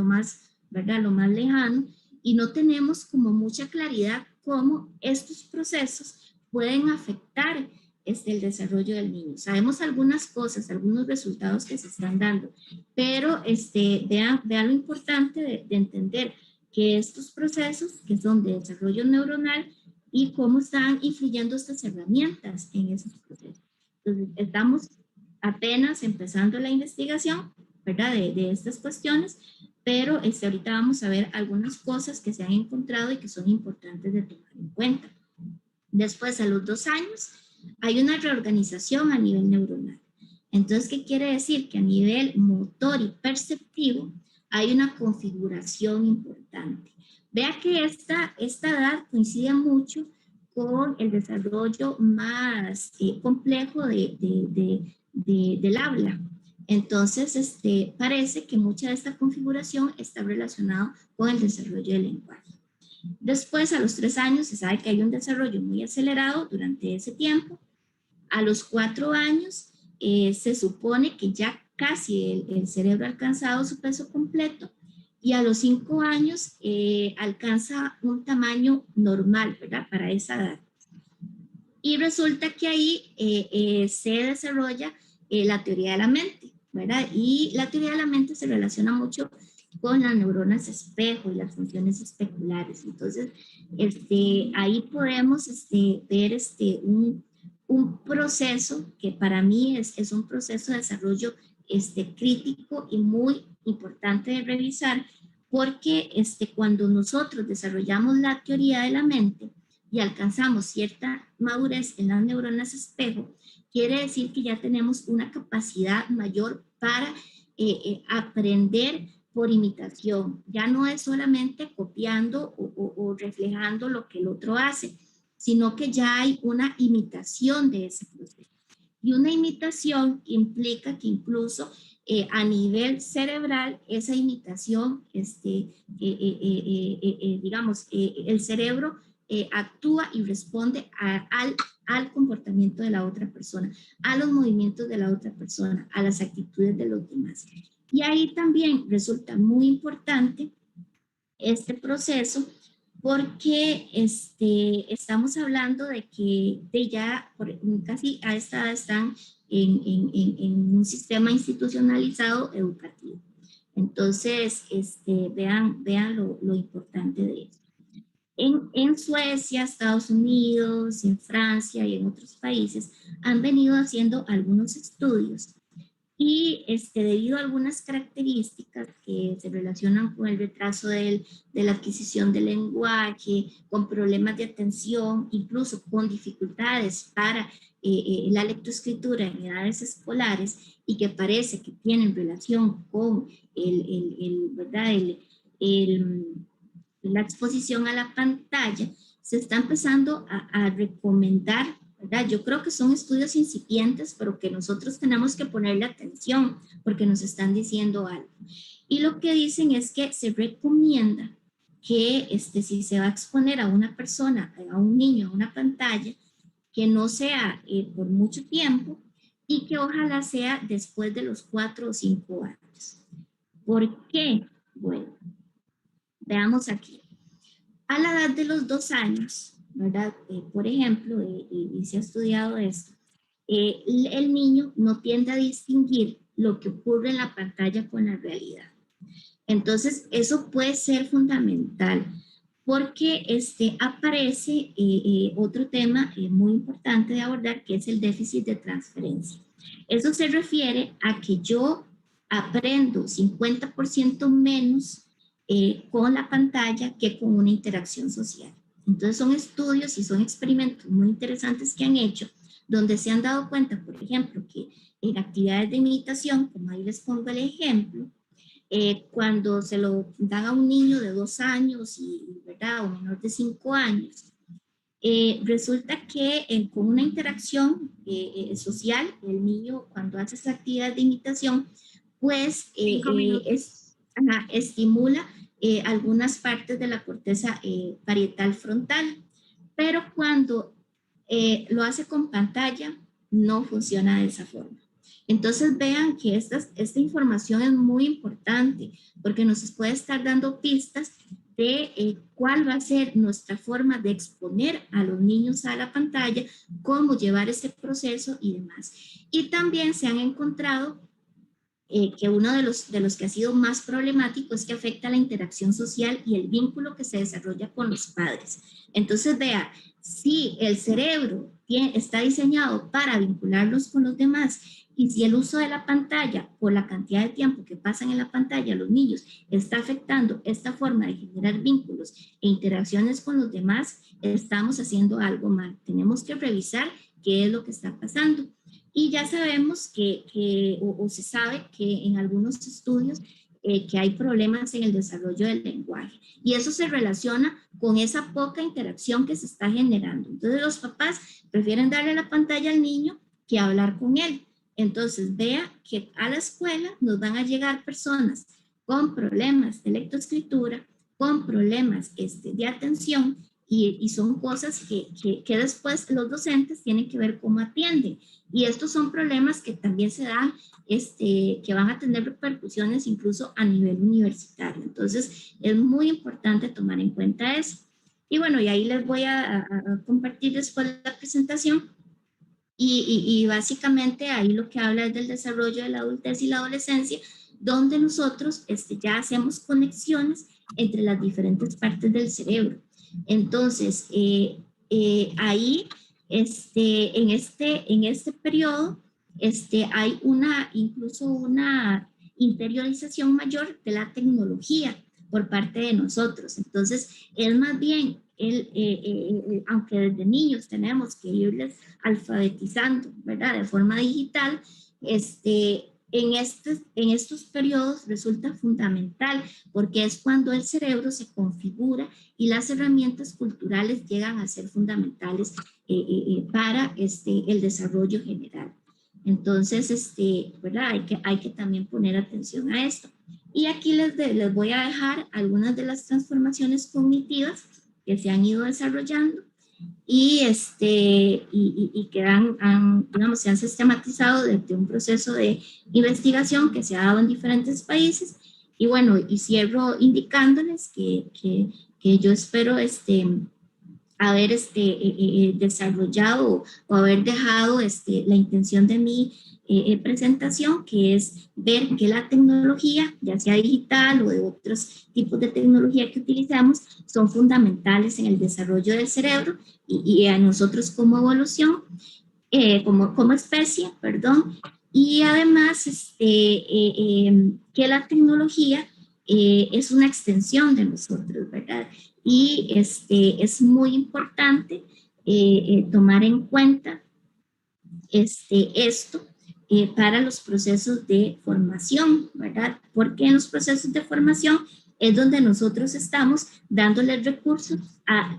¿verdad? Lo más lejano, y no tenemos como mucha claridad cómo estos procesos pueden afectar el desarrollo del niño. Sabemos algunas cosas, algunos resultados que se están dando, pero vean lo importante de entender que estos procesos que son de desarrollo neuronal y cómo están influyendo estas herramientas en esos procesos. Entonces, estamos apenas empezando la investigación, ¿verdad? De estas cuestiones, pero ahorita vamos a ver algunas cosas que se han encontrado y que son importantes de tomar en cuenta. Después, a los 2 años, hay una reorganización a nivel neuronal. Entonces, ¿qué quiere decir? Que a nivel motor y perceptivo hay una configuración importante. Vea que esta edad coincide mucho con el desarrollo más complejo del habla. Entonces, parece que mucha de esta configuración está relacionada con el desarrollo del lenguaje. Después, a los 3 años, se sabe que hay un desarrollo muy acelerado durante ese tiempo. A los 4 años, se supone que ya casi el cerebro ha alcanzado su peso completo y a los 5 años alcanza un tamaño normal, ¿verdad? Para esa edad. Y resulta que ahí se desarrolla la teoría de la mente, ¿verdad? Y la teoría de la mente se relaciona mucho con las neuronas espejo y las funciones especulares. Entonces, ahí podemos ver un proceso que para mí es un proceso de desarrollo crítico y muy importante de revisar, porque cuando nosotros desarrollamos la teoría de la mente y alcanzamos cierta madurez en las neuronas espejo, quiere decir que ya tenemos una capacidad mayor para aprender por imitación. Ya no es solamente copiando o reflejando lo que el otro hace, sino que ya hay una imitación de ese proceso. Y una imitación implica que incluso a nivel cerebral, esa imitación, digamos, el cerebro actúa y responde al comportamiento de la otra persona, a los movimientos de la otra persona, a las actitudes de los demás. Y ahí también resulta muy importante este proceso porque estamos hablando de que ya casi a esta edad están en un sistema institucionalizado educativo. Entonces, vean lo importante de eso. En Suecia, Estados Unidos, en Francia y en otros países han venido haciendo algunos estudios y debido a algunas características que se relacionan con el retraso de la adquisición del lenguaje, con problemas de atención, incluso con dificultades para la lectoescritura en edades escolares y que parece que tienen relación con la exposición a la pantalla, se está empezando a recomendar, ¿verdad? Yo creo que son estudios incipientes, pero que nosotros tenemos que ponerle atención porque nos están diciendo algo. Y lo que dicen es que se recomienda que si se va a exponer a una persona, a un niño, a una pantalla, que no sea por mucho tiempo y que ojalá sea después de los 4 o 5 años. ¿Por qué? Bueno, veamos aquí. A la edad de los 2 años, ¿verdad? Por ejemplo, y se ha estudiado esto, el niño no tiende a distinguir lo que ocurre en la pantalla con la realidad. Entonces, eso puede ser fundamental porque aparece otro tema muy importante de abordar, que es el déficit de transferencia. Eso se refiere a que yo aprendo 50% menos con la pantalla que con una interacción social. Entonces son estudios y son experimentos muy interesantes que han hecho, donde se han dado cuenta, por ejemplo, que en actividades de imitación, como ahí les pongo el ejemplo, cuando se lo dan a un niño de 2 años ¿verdad? O menor de 5 años, resulta que con una interacción social, el niño cuando hace esa actividad de imitación, pues estimula algunas partes de la corteza parietal frontal, pero cuando lo hace con pantalla, no funciona de esa forma. Entonces vean que esta información es muy importante porque nos puede estar dando pistas de cuál va a ser nuestra forma de exponer a los niños a la pantalla, cómo llevar ese proceso y demás. Y también se han encontrado que uno de los que ha sido más problemático es que afecta la interacción social y el vínculo que se desarrolla con los padres. Entonces, vea, si el cerebro está diseñado para vincularlos con los demás y si el uso de la pantalla por la cantidad de tiempo que pasan en la pantalla los niños está afectando esta forma de generar vínculos e interacciones con los demás, estamos haciendo algo mal. Tenemos que revisar qué es lo que está pasando. Y ya sabemos o se sabe que en algunos estudios que hay problemas en el desarrollo del lenguaje. Y eso se relaciona con esa poca interacción que se está generando. Entonces los papás prefieren darle la pantalla al niño que hablar con él. Entonces vea que a la escuela nos van a llegar personas con problemas de lectoescritura, con problemas de atención, y son cosas que después los docentes tienen que ver cómo atienden. Y estos son problemas que también se dan, que van a tener repercusiones incluso a nivel universitario. Entonces, es muy importante tomar en cuenta eso. Y bueno, y ahí les voy a compartir después la presentación. Y básicamente ahí lo que habla es del desarrollo de la adultez y la adolescencia, donde nosotros ya hacemos conexiones entre las diferentes partes del cerebro. Entonces, ahí, en este periodo, hay incluso una interiorización mayor de la tecnología por parte de nosotros. Entonces, es más bien, aunque desde niños tenemos que irles alfabetizando, ¿verdad? De forma digital, en estos periodos resulta fundamental porque es cuando el cerebro se configura y las herramientas culturales llegan a ser fundamentales para el desarrollo general. Entonces, ¿verdad? Hay que también poner atención a esto. Y aquí les voy a dejar algunas de las transformaciones cognitivas que se han ido desarrollando y que digamos, se han sistematizado desde un proceso de investigación que se ha dado en diferentes países. Y bueno, y cierro indicándoles que yo espero haber desarrollado o haber dejado la intención de mi presentación, que es ver que la tecnología, ya sea digital o de otros tipos de tecnología que utilizamos, son fundamentales en el desarrollo del cerebro y a nosotros como evolución, como especie, perdón, y además que la tecnología es una extensión de nosotros, ¿verdad? Y es muy importante tomar en cuenta esto para los procesos de formación, ¿verdad? Porque en los procesos de formación es donde nosotros estamos dándoles recursos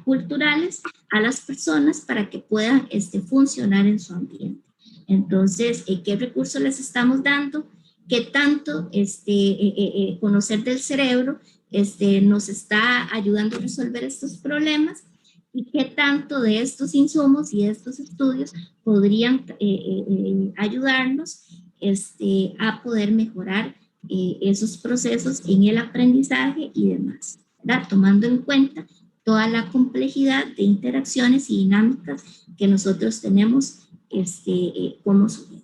culturales a las personas para que puedan funcionar en su ambiente. Entonces, ¿qué recursos les estamos dando? ¿Qué tanto conocer del cerebro nos está ayudando a resolver estos problemas y qué tanto de estos insumos y de estos estudios podrían ayudarnos a poder mejorar esos procesos en el aprendizaje y demás, ¿verdad? Tomando en cuenta toda la complejidad de interacciones y dinámicas que nosotros tenemos como sujetos.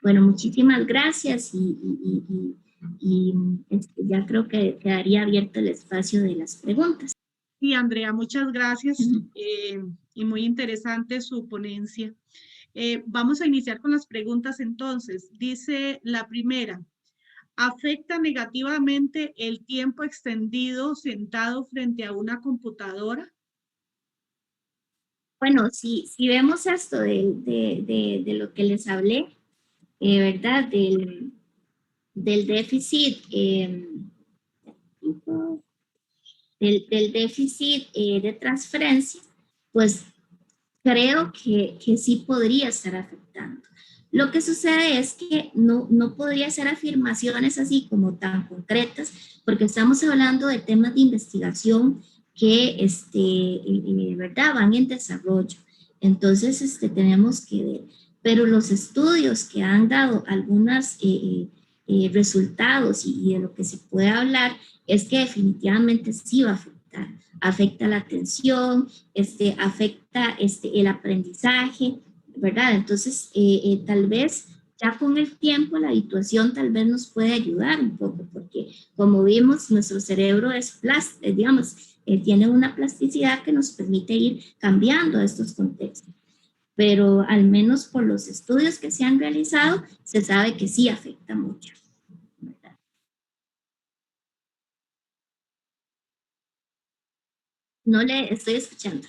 Bueno, muchísimas gracias y ya creo que quedaría abierto el espacio de las preguntas. Sí, Andrea, muchas gracias y muy interesante su ponencia. Vamos a iniciar con las preguntas entonces. Dice la primera, ¿afecta negativamente el tiempo extendido sentado frente a una computadora? Bueno, si vemos esto de lo que les hablé, ¿verdad? Del déficit, del déficit de transferencia, pues creo que sí podría estar afectando. Lo que sucede es que no podría hacer afirmaciones así como tan concretas, porque estamos hablando de temas de investigación que, ¿verdad?, van en desarrollo. Entonces, tenemos que ver. Pero los estudios que han dado algunos resultados y de lo que se puede hablar es que definitivamente sí va a afectar. Afecta la atención, afecta el aprendizaje, ¿verdad? Entonces, tal vez ya con el tiempo la habituación tal vez nos puede ayudar un poco, porque como vimos, nuestro cerebro es digamos, tiene una plasticidad que nos permite ir cambiando estos contextos. Pero al menos por los estudios que se han realizado, se sabe que sí afecta mucho. ¿Verdad? No le estoy escuchando.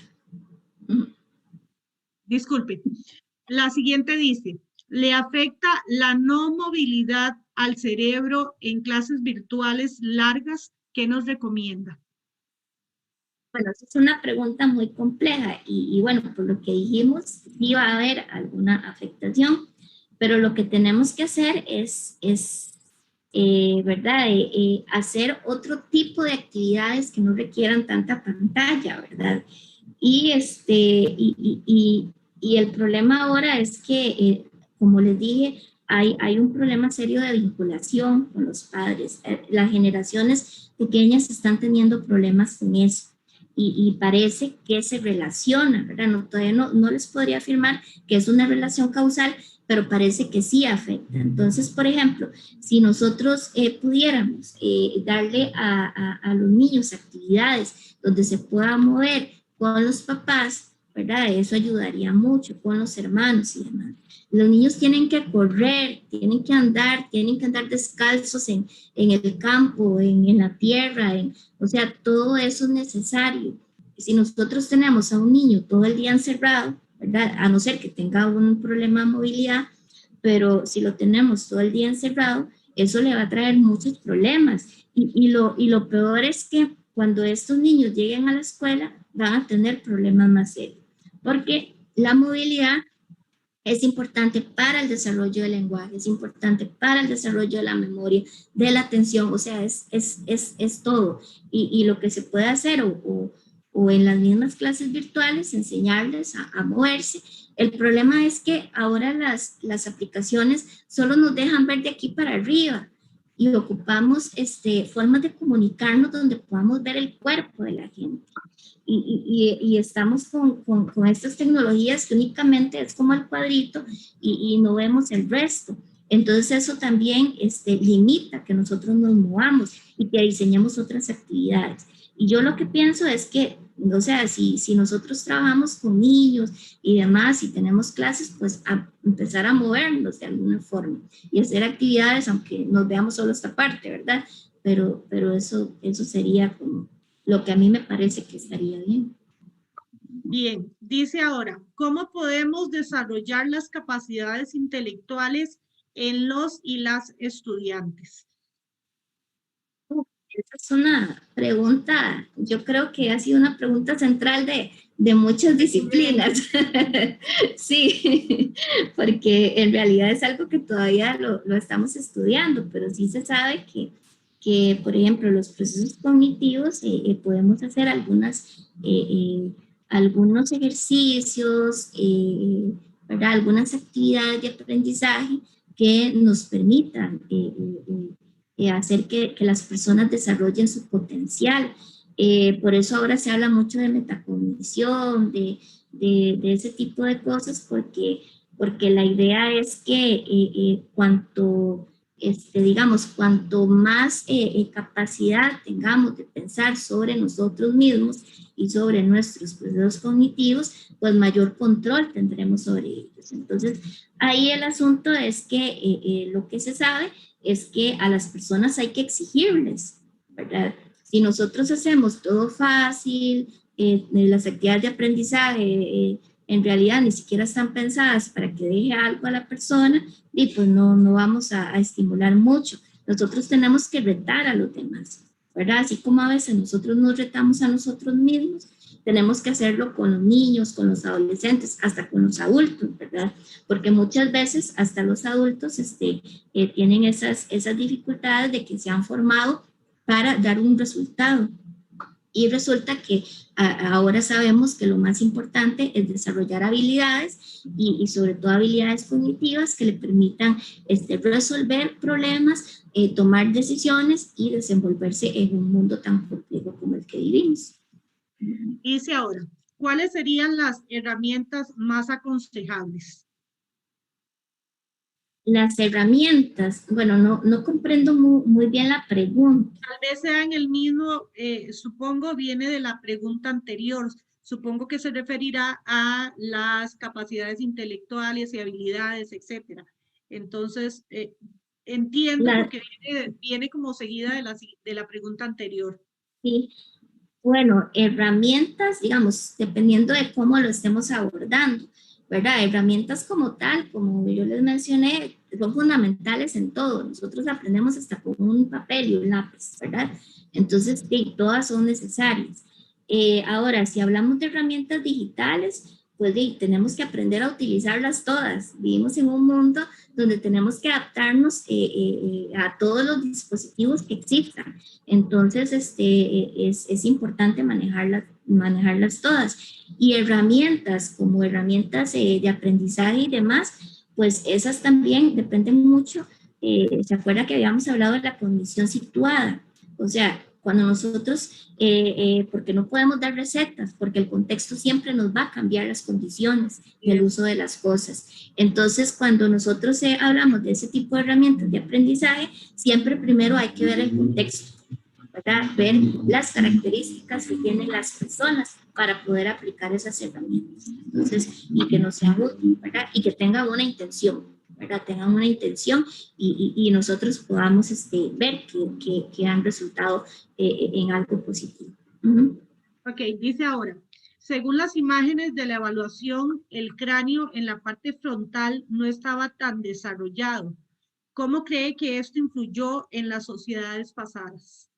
Disculpe. La siguiente dice, ¿le afecta la no movilidad al cerebro en clases virtuales largas? ¿Qué nos recomienda? Bueno, esa es una pregunta muy compleja y bueno, por lo que dijimos, sí va a haber alguna afectación, pero lo que tenemos que hacer es ¿verdad? Hacer otro tipo de actividades que no requieran tanta pantalla, ¿verdad? Y, y el problema ahora es que, como les dije, hay un problema serio de vinculación con los padres. Las generaciones pequeñas están teniendo problemas con eso. Y parece que se relaciona, ¿verdad? No, todavía no les podría afirmar que es una relación causal, pero parece que sí afecta. Entonces, por ejemplo, si nosotros pudiéramos darle a los niños actividades donde se pueda mover con los papás, ¿verdad? Eso ayudaría mucho con los hermanos y demás. Los niños tienen que correr, tienen que andar descalzos en el campo, en la tierra, o sea, todo eso es necesario. Si nosotros tenemos a un niño todo el día encerrado, ¿verdad? A no ser que tenga un problema de movilidad, pero si lo tenemos todo el día encerrado, eso le va a traer muchos problemas. Y lo peor es que cuando estos niños lleguen a la escuela, van a tener problemas más serios, porque la movilidad es importante para el desarrollo del lenguaje, es importante para el desarrollo de la memoria, de la atención, o sea, es todo. Y lo que se puede hacer o en las mismas clases virtuales, enseñarles a moverse. El problema es que ahora las aplicaciones solo nos dejan ver de aquí para arriba y ocupamos formas de comunicarnos donde podamos ver el cuerpo de la gente. Y estamos con estas tecnologías que únicamente es como el cuadrito y no vemos el resto. Entonces eso también limita que nosotros nos movamos y que diseñemos otras actividades. Y yo lo que pienso es que, o sea, si nosotros trabajamos con niños y demás y tenemos clases, pues a empezar a movernos de alguna forma y hacer actividades, aunque nos veamos solo esta parte, ¿verdad? Pero eso sería como lo que a mí me parece que estaría bien. Bien, dice ahora, ¿cómo podemos desarrollar las capacidades intelectuales en los y las estudiantes? Esa es una pregunta, yo creo que ha sido una pregunta central de muchas disciplinas. Sí, porque en realidad es algo que todavía lo estamos estudiando, pero sí se sabe que, por ejemplo, los procesos cognitivos podemos hacer algunos ejercicios, ¿verdad? Algunas actividades de aprendizaje que nos permitan hacer que las personas desarrollen su potencial. Por eso ahora se habla mucho de metacognición, de ese tipo de cosas, porque la idea es que digamos, cuanto más capacidad tengamos de pensar sobre nosotros mismos y sobre nuestros procesos cognitivos, pues mayor control tendremos sobre ellos. Entonces, ahí el asunto es que lo que se sabe es que a las personas hay que exigirles, ¿verdad? Si nosotros hacemos todo fácil, las actividades de aprendizaje en realidad ni siquiera están pensadas para que deje algo a la persona, y pues no vamos a estimular mucho. Nosotros tenemos que retar a los demás, ¿verdad? Así como a veces nosotros nos retamos a nosotros mismos, tenemos que hacerlo con los niños, con los adolescentes, hasta con los adultos, ¿verdad? Porque muchas veces hasta los adultos tienen esas dificultades de que se han formado para dar un resultado. Y resulta que ahora sabemos que lo más importante es desarrollar habilidades y sobre todo habilidades cognitivas que le permitan resolver problemas, tomar decisiones y desenvolverse en un mundo tan complejo como el que vivimos. Dice ahora, ¿cuáles serían las herramientas más aconsejables? Las herramientas, bueno, no comprendo muy bien la pregunta. Tal vez sea en el mismo, supongo viene de la pregunta anterior, supongo que se referirá a las capacidades intelectuales y habilidades, etcétera. Entonces, entiendo porque viene como seguida de la pregunta anterior. Sí, bueno, herramientas, digamos, dependiendo de cómo lo estemos abordando, ¿verdad? Herramientas como tal, como yo les mencioné, son fundamentales en todo. Nosotros aprendemos hasta con un papel y un lápiz, ¿verdad? Entonces, sí, todas son necesarias. Ahora, si hablamos de herramientas digitales, pues sí, tenemos que aprender a utilizarlas todas. Vivimos en un mundo donde tenemos que adaptarnos a todos los dispositivos que existan. Entonces, es importante manejarlas todas. Y herramientas como herramientas de aprendizaje y demás, pues esas también dependen mucho. ¿Se acuerda que habíamos hablado de la cognición situada? O sea, cuando nosotros, porque no podemos dar recetas, porque el contexto siempre nos va a cambiar las condiciones del uso de las cosas. Entonces, cuando nosotros hablamos de ese tipo de herramientas de aprendizaje, siempre primero hay que ver el contexto, ¿verdad? Ver las características que tienen las personas para poder aplicar esas herramientas. Entonces, y que no sea útil, ¿verdad? Y que tenga una intención, ¿verdad? Tengan una intención y nosotros podamos ver que han resultado en algo positivo. Ok, dice ahora, según las imágenes de la evaluación, el cráneo en la parte frontal no estaba tan desarrollado. ¿Cómo cree que esto influyó en las sociedades pasadas?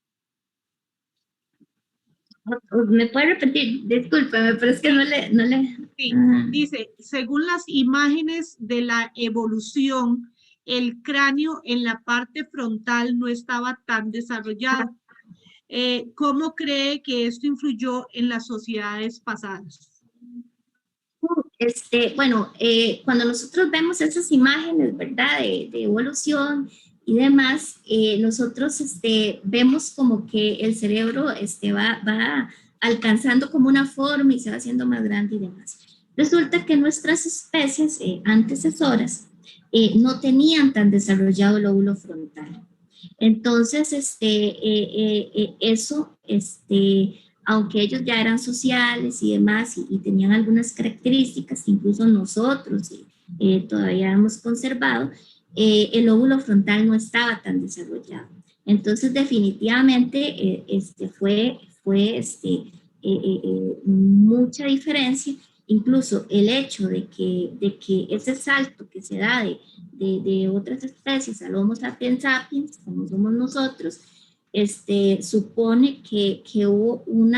¿Me puede repetir? Discúlpeme, pero es que no le... Sí, dice, según las imágenes de la evolución, el cráneo en la parte frontal no estaba tan desarrollado. ¿Cómo cree que esto influyó en las sociedades pasadas? Bueno, cuando nosotros vemos esas imágenes, ¿verdad? De evolución y demás, nosotros vemos como que el cerebro va alcanzando como una forma y se va haciendo más grande y demás. Resulta que nuestras especies antecesoras no tenían tan desarrollado el lóbulo frontal. Entonces, eso, aunque ellos ya eran sociales y demás y tenían algunas características que incluso nosotros todavía hemos conservado, el lóbulo frontal no estaba tan desarrollado. Entonces, definitivamente, fue mucha diferencia. Incluso el hecho de que ese salto que se da de otras especies al Homo sapiens sapiens, como somos nosotros, supone que hubo un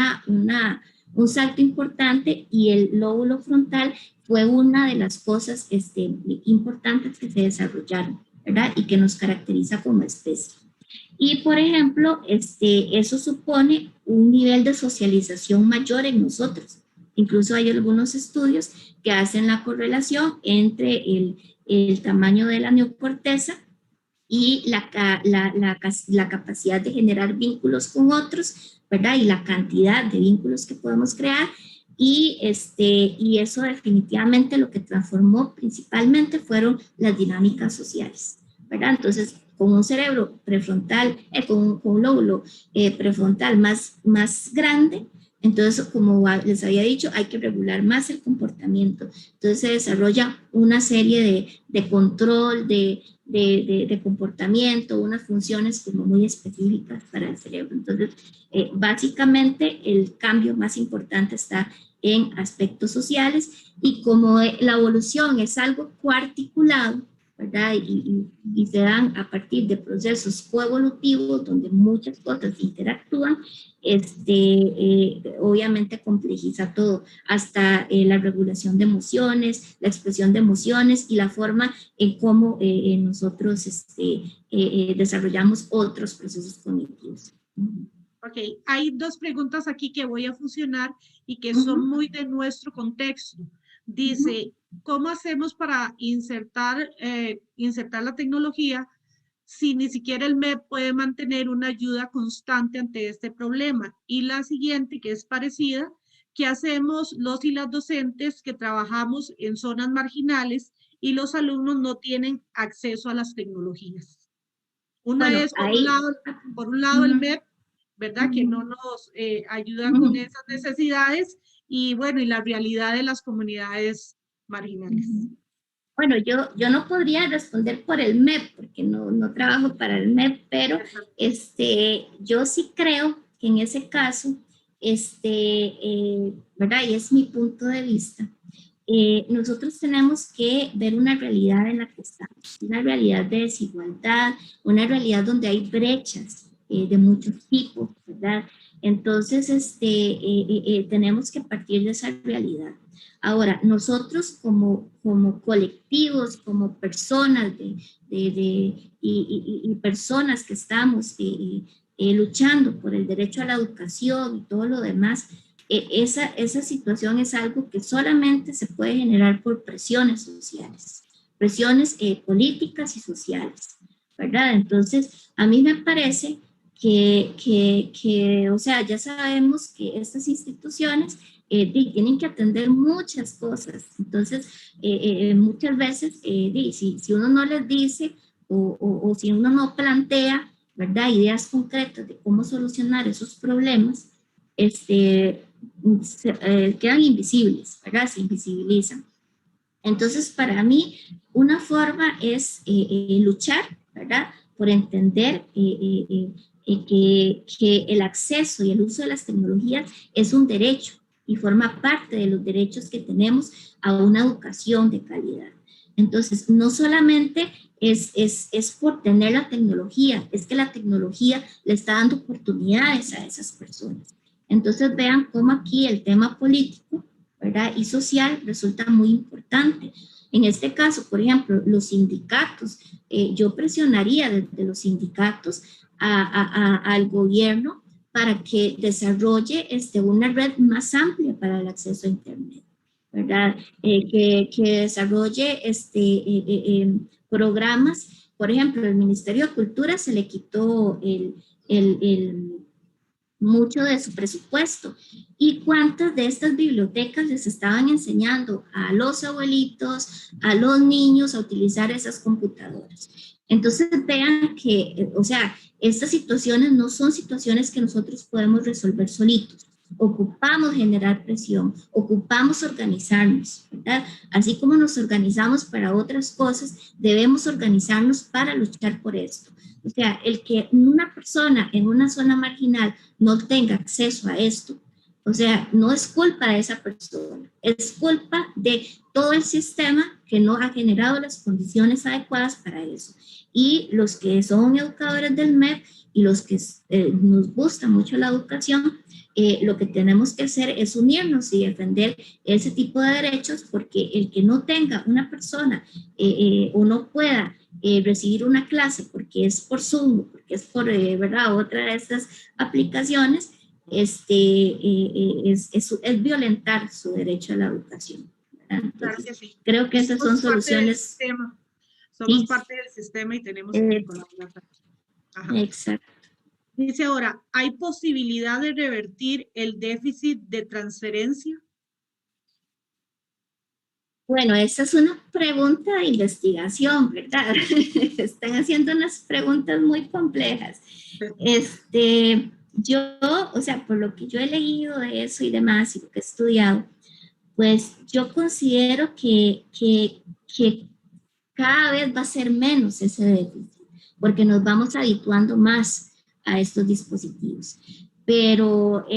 salto importante y el lóbulo frontal fue una de las cosas importantes que se desarrollaron, ¿verdad? Y que nos caracteriza como especie. Y, por ejemplo, eso supone un nivel de socialización mayor en nosotros. Incluso hay algunos estudios que hacen la correlación entre el tamaño de la neocorteza y la capacidad de generar vínculos con otros, ¿verdad? Y la cantidad de vínculos que podemos crear. Y eso definitivamente lo que transformó principalmente fueron las dinámicas sociales, ¿verdad? Entonces, con un cerebro prefrontal, con un lóbulo prefrontal más grande, entonces, como les había dicho, hay que regular más el comportamiento. Entonces se desarrolla una serie de control, de comportamiento, unas funciones como muy específicas para el cerebro. Entonces, básicamente el cambio más importante está en aspectos sociales y como la evolución es algo coarticulado, ¿verdad? Y se dan a partir de procesos coevolutivos donde muchas cosas interactúan, obviamente complejiza todo, hasta la regulación de emociones, la expresión de emociones y la forma en cómo nosotros desarrollamos otros procesos cognitivos. Ok, hay dos preguntas aquí que voy a fusionar y que son muy de nuestro contexto. Dice, ¿cómo hacemos para insertar la tecnología si ni siquiera el MEP puede mantener una ayuda constante ante este problema? Y la siguiente, que es parecida, ¿qué hacemos los y las docentes que trabajamos en zonas marginales y los alumnos no tienen acceso a las tecnologías? Una Bueno, es, ahí... por un lado el MEP, ¿verdad? Que no nos ayuda con esas necesidades y bueno, y la realidad de las comunidades marginales. Bueno, yo no podría responder por el MEP, porque no trabajo para el MEP, pero yo sí creo que en ese caso, ¿verdad? Y es mi punto de vista. Nosotros tenemos que ver una realidad en la que estamos, una realidad de desigualdad, una realidad donde hay brechas de muchos tipos, ¿verdad? Entonces, tenemos que partir de esa realidad. Ahora, nosotros como colectivos, como personas y personas que estamos luchando por el derecho a la educación y todo lo demás, esa situación es algo que solamente se puede generar por presiones sociales, presiones políticas y sociales, ¿verdad? Entonces, a mí me parece o sea, ya sabemos que estas instituciones tienen que atender muchas cosas. Entonces, muchas veces, si uno no les dice o si uno no plantea, ¿verdad? Ideas concretas de cómo solucionar esos problemas, quedan invisibles, ¿verdad? Se invisibilizan. Entonces, para mí, una forma es luchar, ¿verdad? Por entender que el acceso y el uso de las tecnologías es un derecho y forma parte de los derechos que tenemos a una educación de calidad. Entonces, no solamente es por tener la tecnología, es que la tecnología le está dando oportunidades a esas personas. Entonces, vean cómo aquí el tema político, ¿verdad? Y social resulta muy importante. En este caso, por ejemplo, los sindicatos, yo presionaría desde los sindicatos al gobierno para que desarrolle una red más amplia para el acceso a Internet, ¿verdad? Que desarrolle programas. Por ejemplo, el Ministerio de Cultura se le quitó mucho de su presupuesto. ¿Y cuántas de estas bibliotecas les estaban enseñando a los abuelitos, a los niños a utilizar esas computadoras? Entonces vean que, o sea, estas situaciones no son situaciones que nosotros podemos resolver solitos. Ocupamos generar presión, ocupamos organizarnos, ¿verdad? Así como nos organizamos para otras cosas, debemos organizarnos para luchar por esto. O sea, el que una persona en una zona marginal no tenga acceso a esto, o sea, no es culpa de esa persona, es culpa de todo el sistema que no ha generado las condiciones adecuadas para eso. Y los que son educadores del MEP y los que nos gusta mucho la educación, lo que tenemos que hacer es unirnos y defender ese tipo de derechos, porque el que no tenga una persona o no pueda recibir una clase porque es por Zoom, porque es por, ¿verdad?, otra de estas aplicaciones, es violentar su derecho a la educación. Claro Entonces, que sí. creo que esas son Somos parte del soluciones. sistema. Somos Sí, parte del sistema y tenemos que colaborar. Ajá. exacto. Dice ahora, ¿hay posibilidad de revertir el déficit de transferencia? Bueno, esa es una pregunta de investigación, ¿verdad? Están haciendo unas preguntas muy complejas. Yo, o sea, por lo que yo he leído de eso y demás, y lo que he estudiado, pues yo considero que cada vez va a ser menos ese déficit, porque nos vamos habituando más a estos dispositivos. Pero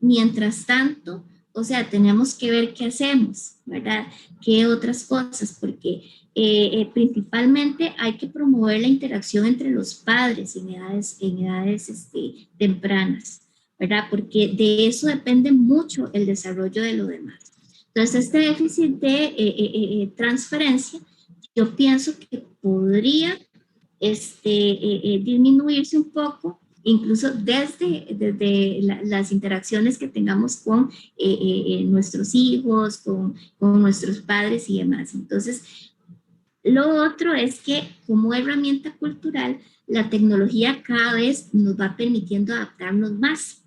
mientras tanto, o sea, tenemos que ver qué hacemos, ¿verdad? ¿Qué otras cosas? Porque principalmente hay que promover la interacción entre los padres en edades tempranas, ¿verdad? Porque de eso depende mucho el desarrollo de lo demás. Entonces, este déficit de transferencia, yo pienso que podría disminuirse un poco, incluso desde las interacciones que tengamos con nuestros hijos, con nuestros padres y demás. Entonces, lo otro es que como herramienta cultural, la tecnología cada vez nos va permitiendo adaptarnos más.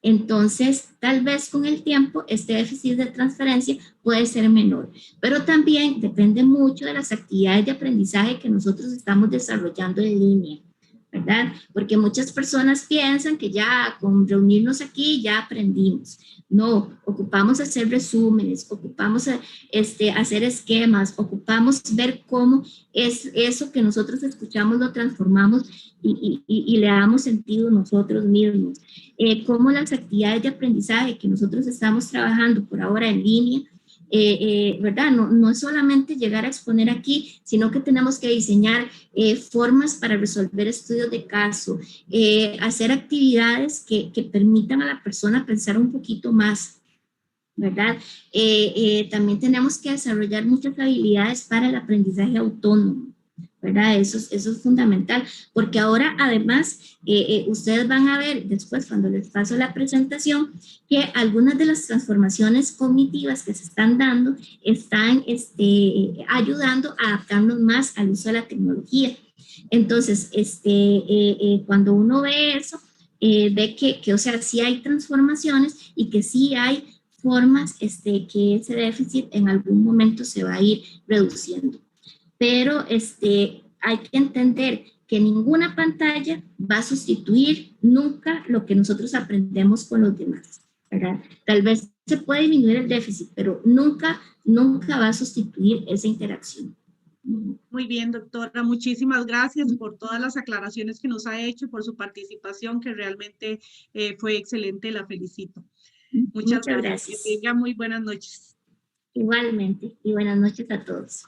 Entonces, tal vez con el tiempo este déficit de transferencia puede ser menor, pero también depende mucho de las actividades de aprendizaje que nosotros estamos desarrollando en línea, ¿verdad? Porque muchas personas piensan que ya con reunirnos aquí ya aprendimos. No, ocupamos hacer resúmenes, ocupamos hacer esquemas, ocupamos ver cómo es eso que nosotros escuchamos lo transformamos y le damos sentido nosotros mismos. Cómo las actividades de aprendizaje que nosotros estamos trabajando por ahora en línea, ¿verdad? No es solamente llegar a exponer aquí, sino que tenemos que diseñar formas para resolver estudios de caso, hacer actividades que permitan a la persona pensar un poquito más, ¿verdad? También tenemos que desarrollar muchas habilidades para el aprendizaje autónomo, ¿verdad? Eso es fundamental, porque ahora además ustedes van a ver después cuando les paso la presentación que algunas de las transformaciones cognitivas que se están dando están ayudando a adaptarnos más al uso de la tecnología. Entonces, cuando uno ve eso, ve que, o sea, sí hay transformaciones y que sí hay formas que ese déficit en algún momento se va a ir reduciendo. Pero hay que entender que ninguna pantalla va a sustituir nunca lo que nosotros aprendemos con los demás, ¿verdad? Tal vez se puede disminuir el déficit, pero nunca va a sustituir esa interacción. Muy bien, doctora. Muchísimas gracias por todas las aclaraciones que nos ha hecho, por su participación, que realmente fue excelente. La felicito. Muchas gracias. Que tenga muy buenas noches. Igualmente, y buenas noches a todos.